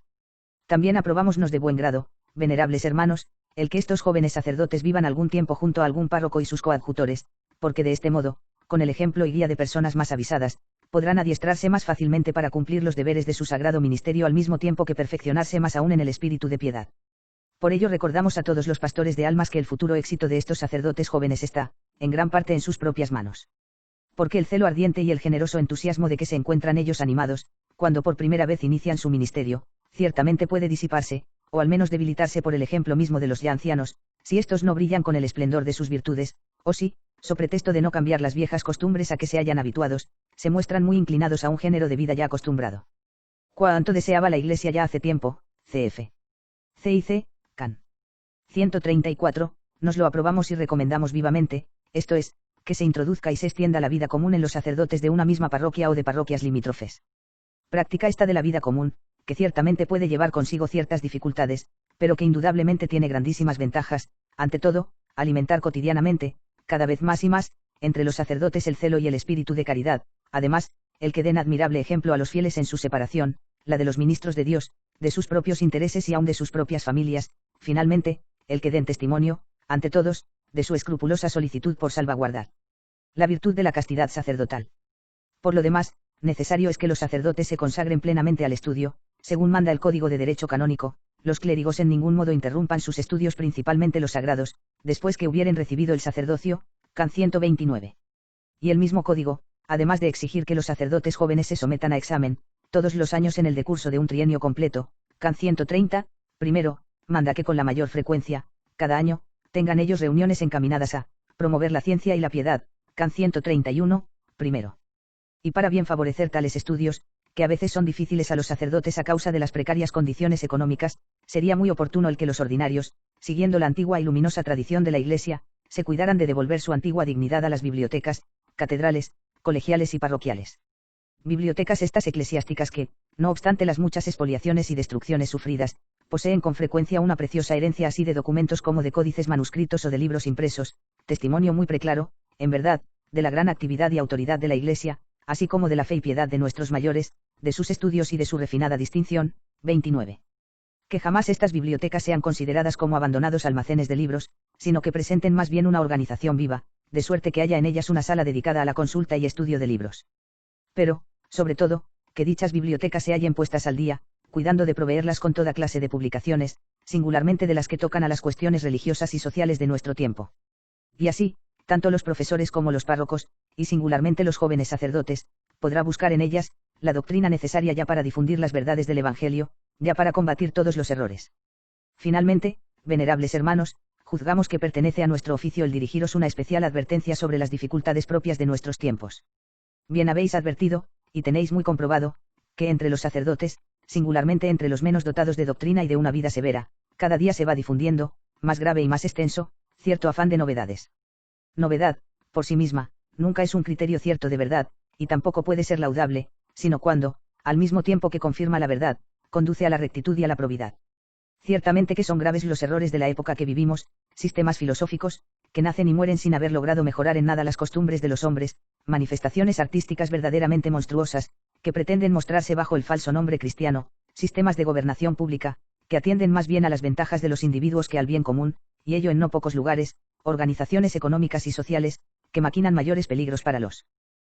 También aprobámonos de buen grado, venerables hermanos, el que estos jóvenes sacerdotes vivan algún tiempo junto a algún párroco y sus coadjutores, porque de este modo, con el ejemplo y guía de personas más avisadas, podrán adiestrarse más fácilmente para cumplir los deberes de su sagrado ministerio al mismo tiempo que perfeccionarse más aún en el espíritu de piedad. Por ello recordamos a todos los pastores de almas que el futuro éxito de estos sacerdotes jóvenes está, en gran parte en sus propias manos. Porque el celo ardiente y el generoso entusiasmo de que se encuentran ellos animados, cuando por primera vez inician su ministerio, ciertamente puede disiparse, o al menos debilitarse por el ejemplo mismo de los ya ancianos, si estos no brillan con el esplendor de sus virtudes, o si, so pretexto de no cambiar las viejas costumbres a que se hayan habituados, se muestran muy inclinados a un género de vida ya acostumbrado. Cuanto deseaba la Iglesia ya hace tiempo, cf. C.I.C. Can. 134, nos lo aprobamos y recomendamos vivamente, esto es, que se introduzca y se extienda la vida común en los sacerdotes de una misma parroquia o de parroquias limítrofes. Práctica esta de la vida común, que ciertamente puede llevar consigo ciertas dificultades, pero que indudablemente tiene grandísimas ventajas, ante todo, alimentar cotidianamente, cada vez más y más, entre los sacerdotes el celo y el espíritu de caridad, además, el que den admirable ejemplo a los fieles en su separación, la de los ministros de Dios, de sus propios intereses y aun de sus propias familias, finalmente, el que den testimonio, ante todos, de su escrupulosa solicitud por salvaguardar la virtud de la castidad sacerdotal. Por lo demás, necesario es que los sacerdotes se consagren plenamente al estudio, según manda el Código de Derecho Canónico, los clérigos en ningún modo interrumpan sus estudios, principalmente los sagrados, después que hubieren recibido el sacerdocio, can 129. Y el mismo Código, además de exigir que los sacerdotes jóvenes se sometan a examen, todos los años en el decurso de un trienio completo, can 130, primero, manda que con la mayor frecuencia, cada año, tengan ellos reuniones encaminadas a promover la ciencia y la piedad, can 131, primero. Y para bien favorecer tales estudios, que a veces son difíciles a los sacerdotes a causa de las precarias condiciones económicas, sería muy oportuno el que los ordinarios, siguiendo la antigua y luminosa tradición de la Iglesia, se cuidaran de devolver su antigua dignidad a las bibliotecas, catedrales, colegiales y parroquiales. Bibliotecas estas eclesiásticas que, no obstante las muchas expoliaciones y destrucciones sufridas, poseen con frecuencia una preciosa herencia así de documentos como de códices manuscritos o de libros impresos, testimonio muy preclaro, en verdad, de la gran actividad y autoridad de la Iglesia, así como de la fe y piedad de nuestros mayores, de sus estudios y de su refinada distinción. 29. Que jamás estas bibliotecas sean consideradas como abandonados almacenes de libros, sino que presenten más bien una organización viva, de suerte que haya en ellas una sala dedicada a la consulta y estudio de libros. Pero, sobre todo, que dichas bibliotecas se hallen puestas al día, cuidando de proveerlas con toda clase de publicaciones, singularmente de las que tocan a las cuestiones religiosas y sociales de nuestro tiempo. Y así, tanto los profesores como los párrocos, y singularmente los jóvenes sacerdotes, podrá buscar en ellas, la doctrina necesaria ya para difundir las verdades del Evangelio, ya para combatir todos los errores. Finalmente, venerables hermanos, juzgamos que pertenece a nuestro oficio el dirigiros una especial advertencia sobre las dificultades propias de nuestros tiempos. Bien habéis advertido, y tenéis muy comprobado, que entre los sacerdotes, singularmente entre los menos dotados de doctrina y de una vida severa, cada día se va difundiendo, más grave y más extenso, cierto afán de novedades. Novedad, por sí misma, nunca es un criterio cierto de verdad, y tampoco puede ser laudable, sino cuando, al mismo tiempo que confirma la verdad, conduce a la rectitud y a la probidad. Ciertamente que son graves los errores de la época que vivimos, sistemas filosóficos, que nacen y mueren sin haber logrado mejorar en nada las costumbres de los hombres, manifestaciones artísticas verdaderamente monstruosas, que pretenden mostrarse bajo el falso nombre cristiano, sistemas de gobernación pública, que atienden más bien a las ventajas de los individuos que al bien común, y ello en no pocos lugares, organizaciones económicas y sociales, que maquinan mayores peligros para los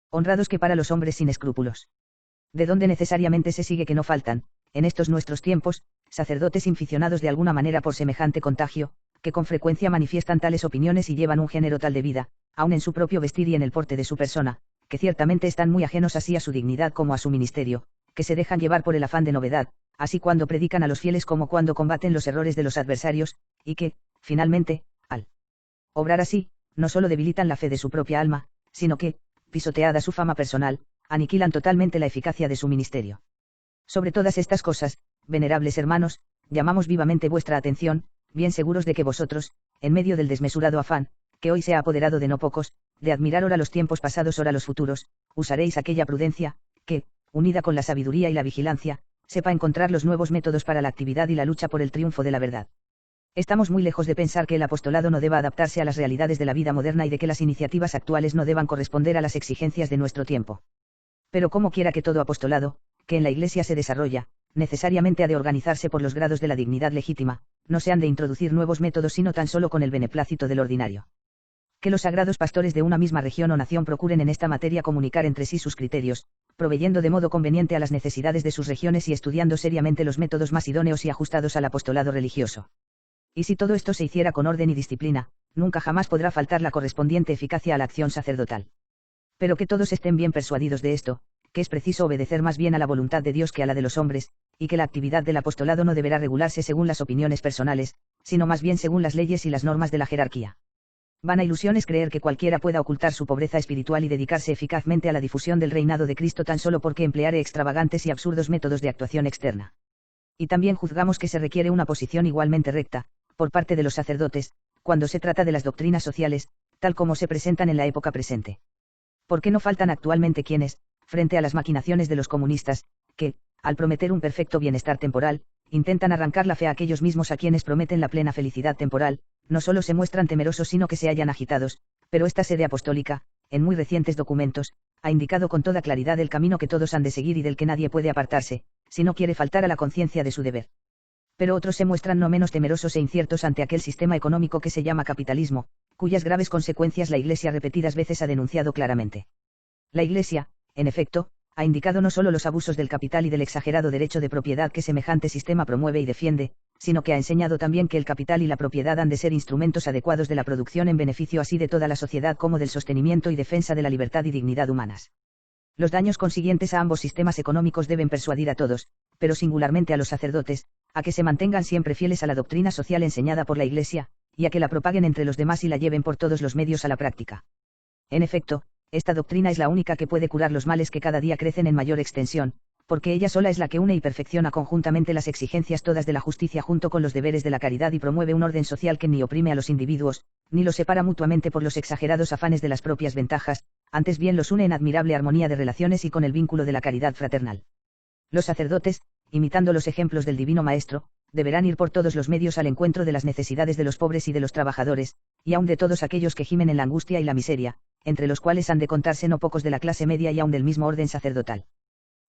honrados que para los hombres sin escrúpulos. De donde necesariamente se sigue que no faltan, en estos nuestros tiempos, sacerdotes inficionados de alguna manera por semejante contagio, que con frecuencia manifiestan tales opiniones y llevan un género tal de vida, aun en su propio vestir y en el porte de su persona, que ciertamente están muy ajenos así a su dignidad como a su ministerio, que se dejan llevar por el afán de novedad, así cuando predican a los fieles como cuando combaten los errores de los adversarios, y que, finalmente, al obrar así, no solo debilitan la fe de su propia alma, sino que, pisoteada su fama personal, aniquilan totalmente la eficacia de su ministerio. Sobre todas estas cosas, venerables hermanos, llamamos vivamente vuestra atención, bien seguros de que vosotros, en medio del desmesurado afán, que hoy se ha apoderado de no pocos, de admirar ora los tiempos pasados ora los futuros, usaréis aquella prudencia, que, unida con la sabiduría y la vigilancia, sepa encontrar los nuevos métodos para la actividad y la lucha por el triunfo de la verdad. Estamos muy lejos de pensar que el apostolado no deba adaptarse a las realidades de la vida moderna y de que las iniciativas actuales no deban corresponder a las exigencias de nuestro tiempo. Pero como quiera que todo apostolado, que en la Iglesia se desarrolla, necesariamente ha de organizarse por los grados de la dignidad legítima, no se han de introducir nuevos métodos sino tan solo con el beneplácito del ordinario. Que los sagrados pastores de una misma región o nación procuren en esta materia comunicar entre sí sus criterios, proveyendo de modo conveniente a las necesidades de sus regiones y estudiando seriamente los métodos más idóneos y ajustados al apostolado religioso. Y si todo esto se hiciera con orden y disciplina, nunca jamás podrá faltar la correspondiente eficacia a la acción sacerdotal. Pero que todos estén bien persuadidos de esto, que es preciso obedecer más bien a la voluntad de Dios que a la de los hombres, y que la actividad del apostolado no deberá regularse según las opiniones personales, sino más bien según las leyes y las normas de la jerarquía. Vana ilusión es creer que cualquiera pueda ocultar su pobreza espiritual y dedicarse eficazmente a la difusión del reinado de Cristo tan solo porque empleare extravagantes y absurdos métodos de actuación externa. Y también juzgamos que se requiere una posición igualmente recta, por parte de los sacerdotes, cuando se trata de las doctrinas sociales, tal como se presentan en la época presente. ¿Por qué no faltan actualmente quienes, frente a las maquinaciones de los comunistas, que, Al prometer un perfecto bienestar temporal, intentan arrancar la fe a aquellos mismos a quienes prometen la plena felicidad temporal, no solo se muestran temerosos sino que se hallan agitados, pero esta sede apostólica, en muy recientes documentos, ha indicado con toda claridad el camino que todos han de seguir y del que nadie puede apartarse, si no quiere faltar a la conciencia de su deber. Pero otros se muestran no menos temerosos e inciertos ante aquel sistema económico que se llama capitalismo, cuyas graves consecuencias la Iglesia repetidas veces ha denunciado claramente. La Iglesia, en efecto, ha indicado no solo los abusos del capital y del exagerado derecho de propiedad que semejante sistema promueve y defiende, sino que ha enseñado también que el capital y la propiedad han de ser instrumentos adecuados de la producción en beneficio así de toda la sociedad como del sostenimiento y defensa de la libertad y dignidad humanas. Los daños consiguientes a ambos sistemas económicos deben persuadir a todos, pero singularmente a los sacerdotes, a que se mantengan siempre fieles a la doctrina social enseñada por la Iglesia, y a que la propaguen entre los demás y la lleven por todos los medios a la práctica. En efecto, esta doctrina es la única que puede curar los males que cada día crecen en mayor extensión, porque ella sola es la que une y perfecciona conjuntamente las exigencias todas de la justicia junto con los deberes de la caridad y promueve un orden social que ni oprime a los individuos, ni los separa mutuamente por los exagerados afanes de las propias ventajas, antes bien los une en admirable armonía de relaciones y con el vínculo de la caridad fraternal. Los sacerdotes, imitando los ejemplos del Divino Maestro, deberán ir por todos los medios al encuentro de las necesidades de los pobres y de los trabajadores, y aun de todos aquellos que gimen en la angustia y la miseria, entre los cuales han de contarse no pocos de la clase media y aun del mismo orden sacerdotal.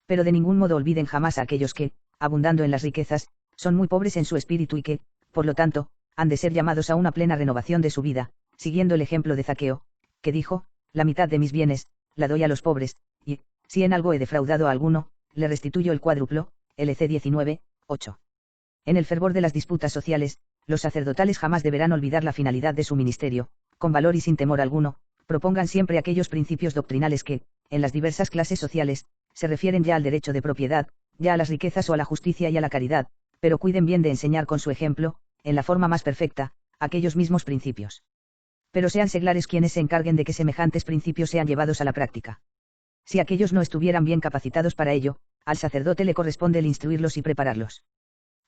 Pero de ningún modo olviden jamás a aquellos que, abundando en las riquezas, son muy pobres en su espíritu y que, por lo tanto, han de ser llamados a una plena renovación de su vida, siguiendo el ejemplo de Zaqueo, que dijo: la mitad de mis bienes, la doy a los pobres, y, si en algo he defraudado a alguno, le restituyo el cuádruplo, LC 19, 8. En el fervor de las disputas sociales, los sacerdotales jamás deberán olvidar la finalidad de su ministerio, con valor y sin temor alguno, propongan siempre aquellos principios doctrinales que, en las diversas clases sociales, se refieren ya al derecho de propiedad, ya a las riquezas o a la justicia y a la caridad, pero cuiden bien de enseñar con su ejemplo, en la forma más perfecta, aquellos mismos principios. Pero sean seglares quienes se encarguen de que semejantes principios sean llevados a la práctica. Si aquellos no estuvieran bien capacitados para ello, al sacerdote le corresponde el instruirlos y prepararlos.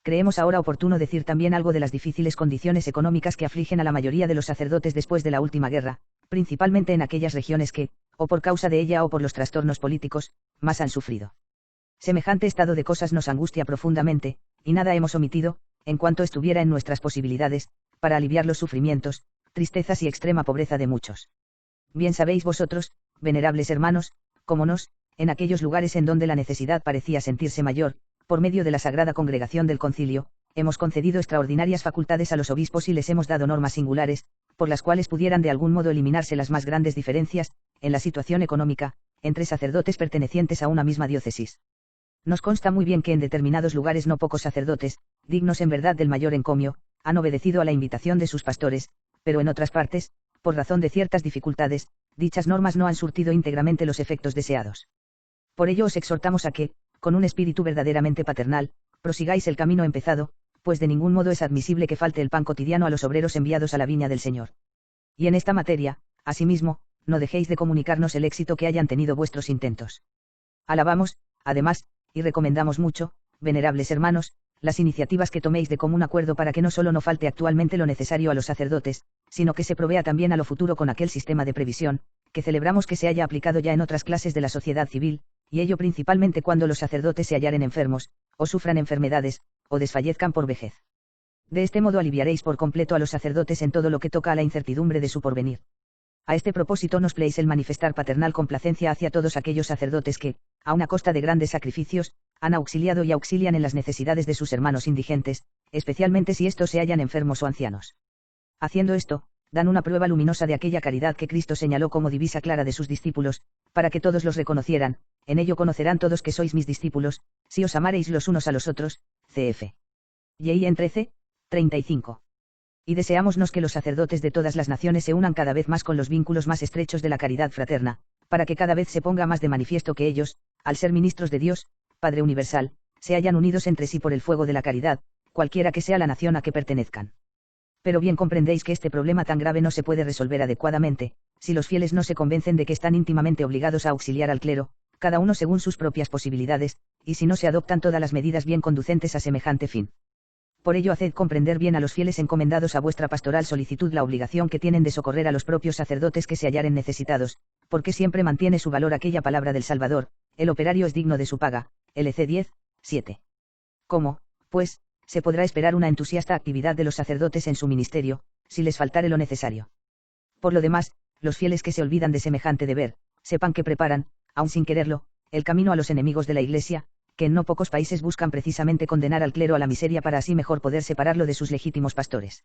Creemos ahora oportuno decir también algo de las difíciles condiciones económicas que afligen a la mayoría de los sacerdotes después de la última guerra, principalmente en aquellas regiones que, o por causa de ella o por los trastornos políticos, más han sufrido. Semejante estado de cosas nos angustia profundamente, y nada hemos omitido, en cuanto estuviera en nuestras posibilidades, para aliviar los sufrimientos, tristezas y extrema pobreza de muchos. Bien sabéis vosotros, venerables hermanos, cómo nos, en aquellos lugares en donde la necesidad parecía sentirse mayor, por medio de la Sagrada Congregación del Concilio, hemos concedido extraordinarias facultades a los obispos y les hemos dado normas singulares, por las cuales pudieran de algún modo eliminarse las más grandes diferencias, en la situación económica, entre sacerdotes pertenecientes a una misma diócesis. Nos consta muy bien que en determinados lugares no pocos sacerdotes, dignos en verdad del mayor encomio, han obedecido a la invitación de sus pastores, pero en otras partes, por razón de ciertas dificultades, dichas normas no han surtido íntegramente los efectos deseados. Por ello os exhortamos a que, con un espíritu verdaderamente paternal, prosigáis el camino empezado, pues de ningún modo es admisible que falte el pan cotidiano a los obreros enviados a la viña del Señor. Y en esta materia, asimismo, no dejéis de comunicarnos el éxito que hayan tenido vuestros intentos. Alabamos, además, y recomendamos mucho, venerables hermanos, las iniciativas que toméis de común acuerdo para que no solo no falte actualmente lo necesario a los sacerdotes, sino que se provea también a lo futuro con aquel sistema de previsión, que celebramos que se haya aplicado ya en otras clases de la sociedad civil, y ello principalmente cuando los sacerdotes se hallaren enfermos, o sufran enfermedades, o desfallezcan por vejez. De este modo aliviaréis por completo a los sacerdotes en todo lo que toca a la incertidumbre de su porvenir. A este propósito nos place el manifestar paternal complacencia hacia todos aquellos sacerdotes que, a una costa de grandes sacrificios, han auxiliado y auxilian en las necesidades de sus hermanos indigentes, especialmente si estos se hallan enfermos o ancianos. Haciendo esto, dan una prueba luminosa de aquella caridad que Cristo señaló como divisa clara de sus discípulos, para que todos los reconocieran. En ello conocerán todos que sois mis discípulos, si os amareis los unos a los otros. Cf. Y en 13, 35. Y deseámonos que los sacerdotes de todas las naciones se unan cada vez más con los vínculos más estrechos de la caridad fraterna, para que cada vez se ponga más de manifiesto que ellos, al ser ministros de Dios, Padre Universal, se hayan unidos entre sí por el fuego de la caridad, cualquiera que sea la nación a que pertenezcan. Pero bien comprendéis que este problema tan grave no se puede resolver adecuadamente, si los fieles no se convencen de que están íntimamente obligados a auxiliar al clero, cada uno según sus propias posibilidades, y si no se adoptan todas las medidas bien conducentes a semejante fin. Por ello haced comprender bien a los fieles encomendados a vuestra pastoral solicitud la obligación que tienen de socorrer a los propios sacerdotes que se hallaren necesitados, porque siempre mantiene su valor aquella palabra del Salvador: el operario es digno de su paga, LC 10, 7. ¿Cómo, pues, se podrá esperar una entusiasta actividad de los sacerdotes en su ministerio, si les faltare lo necesario? Por lo demás, los fieles que se olvidan de semejante deber, sepan que preparan, aun sin quererlo, el camino a los enemigos de la Iglesia, que en no pocos países buscan precisamente condenar al clero a la miseria para así mejor poder separarlo de sus legítimos pastores.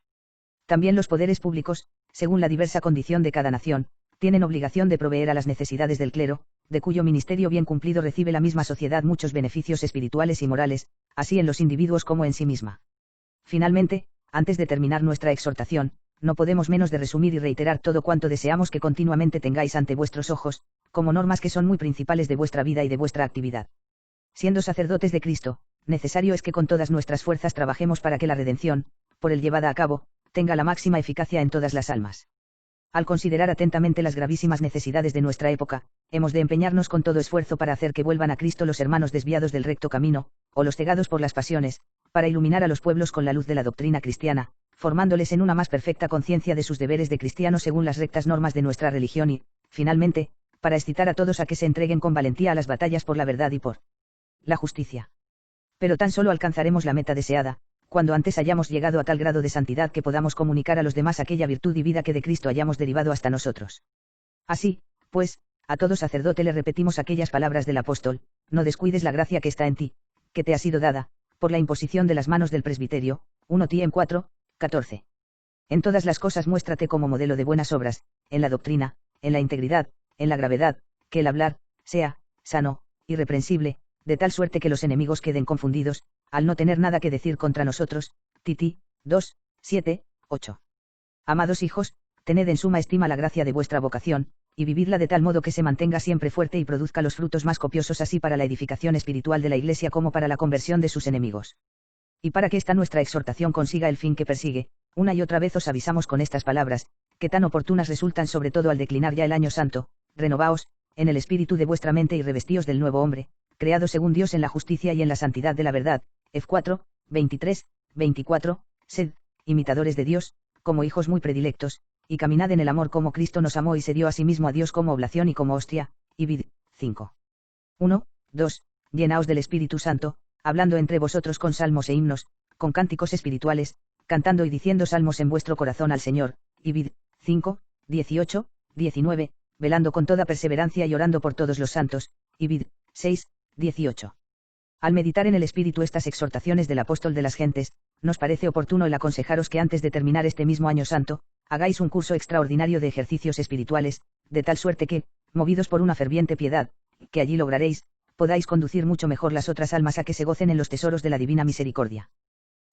También los poderes públicos, según la diversa condición de cada nación, tienen obligación de proveer a las necesidades del clero, de cuyo ministerio bien cumplido recibe la misma sociedad muchos beneficios espirituales y morales, así en los individuos como en sí misma. Finalmente, antes de terminar nuestra exhortación, no podemos menos de resumir y reiterar todo cuanto deseamos que continuamente tengáis ante vuestros ojos, como normas que son muy principales de vuestra vida y de vuestra actividad. Siendo sacerdotes de Cristo, necesario es que con todas nuestras fuerzas trabajemos para que la redención, por él llevada a cabo, tenga la máxima eficacia en todas las almas. Al considerar atentamente las gravísimas necesidades de nuestra época, hemos de empeñarnos con todo esfuerzo para hacer que vuelvan a Cristo los hermanos desviados del recto camino, o los cegados por las pasiones, para iluminar a los pueblos con la luz de la doctrina cristiana, formándoles en una más perfecta conciencia de sus deberes de cristianos según las rectas normas de nuestra religión y, finalmente, para excitar a todos a que se entreguen con valentía a las batallas por la verdad y por la justicia. Pero tan solo alcanzaremos la meta deseada, cuando antes hayamos llegado a tal grado de santidad que podamos comunicar a los demás aquella virtud y vida que de Cristo hayamos derivado hasta nosotros. Así, pues, a todo sacerdote le repetimos aquellas palabras del apóstol: no descuides la gracia que está en ti, que te ha sido dada, por la imposición de las manos del presbiterio. 1 Tim 4, 14. En todas las cosas muéstrate como modelo de buenas obras, en la doctrina, en la integridad, en la gravedad, que el hablar sea sano, irreprensible, de tal suerte que los enemigos queden confundidos, al no tener nada que decir contra nosotros. Titi, 2, 7, 8. Amados hijos, tened en suma estima la gracia de vuestra vocación, y vividla de tal modo que se mantenga siempre fuerte y produzca los frutos más copiosos así para la edificación espiritual de la Iglesia como para la conversión de sus enemigos. Y para que esta nuestra exhortación consiga el fin que persigue, una y otra vez os avisamos con estas palabras, que tan oportunas resultan sobre todo al declinar ya el año santo: renovaos, en el espíritu de vuestra mente y revestíos del nuevo hombre, creado según Dios en la justicia y en la santidad de la verdad. Ef 4, 23, 24, sed imitadores de Dios, como hijos muy predilectos, y caminad en el amor como Cristo nos amó y se dio a sí mismo a Dios como oblación y como hostia. Y vid. 5. 1, 2. Llenaos del Espíritu Santo, hablando entre vosotros con salmos e himnos, con cánticos espirituales, cantando y diciendo salmos en vuestro corazón al Señor. Y vid. 5, 18, 19, velando con toda perseverancia y orando por todos los santos. Y vid. 6, 18. Al meditar en el Espíritu estas exhortaciones del apóstol de las gentes, nos parece oportuno el aconsejaros que antes de terminar este mismo año santo, hagáis un curso extraordinario de ejercicios espirituales, de tal suerte que, movidos por una ferviente piedad, que allí lograréis, podáis conducir mucho mejor las otras almas a que se gocen en los tesoros de la divina misericordia.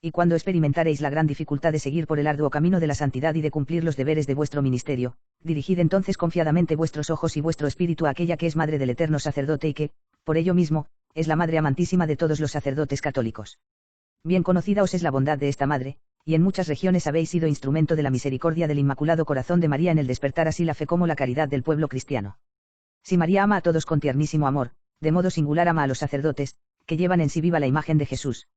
Y cuando experimentaréis la gran dificultad de seguir por el arduo camino de la santidad y de cumplir los deberes de vuestro ministerio, dirigid entonces confiadamente vuestros ojos y vuestro espíritu a aquella que es madre del eterno sacerdote y que, por ello mismo, es la madre amantísima de todos los sacerdotes católicos. Bien conocida os es la bondad de esta madre, y en muchas regiones habéis sido instrumento de la misericordia del Inmaculado Corazón de María en el despertar así la fe como la caridad del pueblo cristiano. Si María ama a todos con tiernísimo amor, de modo singular ama a los sacerdotes, que llevan en sí viva la imagen de Jesús.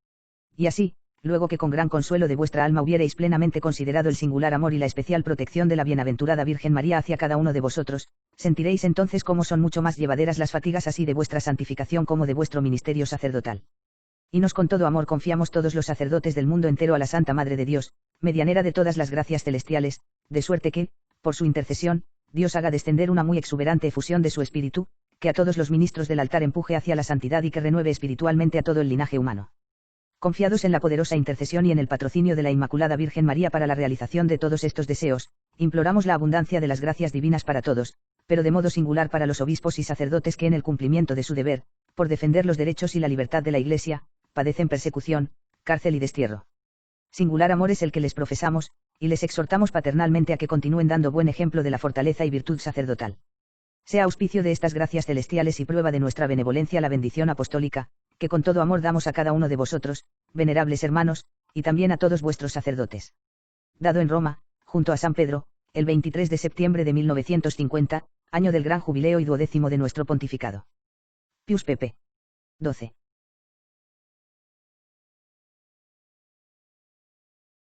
Y así, luego que con gran consuelo de vuestra alma hubierais plenamente considerado el singular amor y la especial protección de la bienaventurada Virgen María hacia cada uno de vosotros, sentiréis entonces cómo son mucho más llevaderas las fatigas así de vuestra santificación como de vuestro ministerio sacerdotal. Y nos con todo amor confiamos todos los sacerdotes del mundo entero a la Santa Madre de Dios, medianera de todas las gracias celestiales, de suerte que, por su intercesión, Dios haga descender una muy exuberante efusión de su espíritu, que a todos los ministros del altar empuje hacia la santidad y que renueve espiritualmente a todo el linaje humano. Confiados en la poderosa intercesión y en el patrocinio de la Inmaculada Virgen María para la realización de todos estos deseos, imploramos la abundancia de las gracias divinas para todos, pero de modo singular para los obispos y sacerdotes que en el cumplimiento de su deber, por defender los derechos y la libertad de la Iglesia, padecen persecución, cárcel y destierro. Singular amor es el que les profesamos, y les exhortamos paternalmente a que continúen dando buen ejemplo de la fortaleza y virtud sacerdotal. Sea auspicio de estas gracias celestiales y prueba de nuestra benevolencia la bendición apostólica, que con todo amor damos a cada uno de vosotros, venerables hermanos, y también a todos vuestros sacerdotes. Dado en Roma, junto a San Pedro, el 23 de septiembre de 1950, año del gran jubileo y 12º de nuestro pontificado. Pius pp. 12.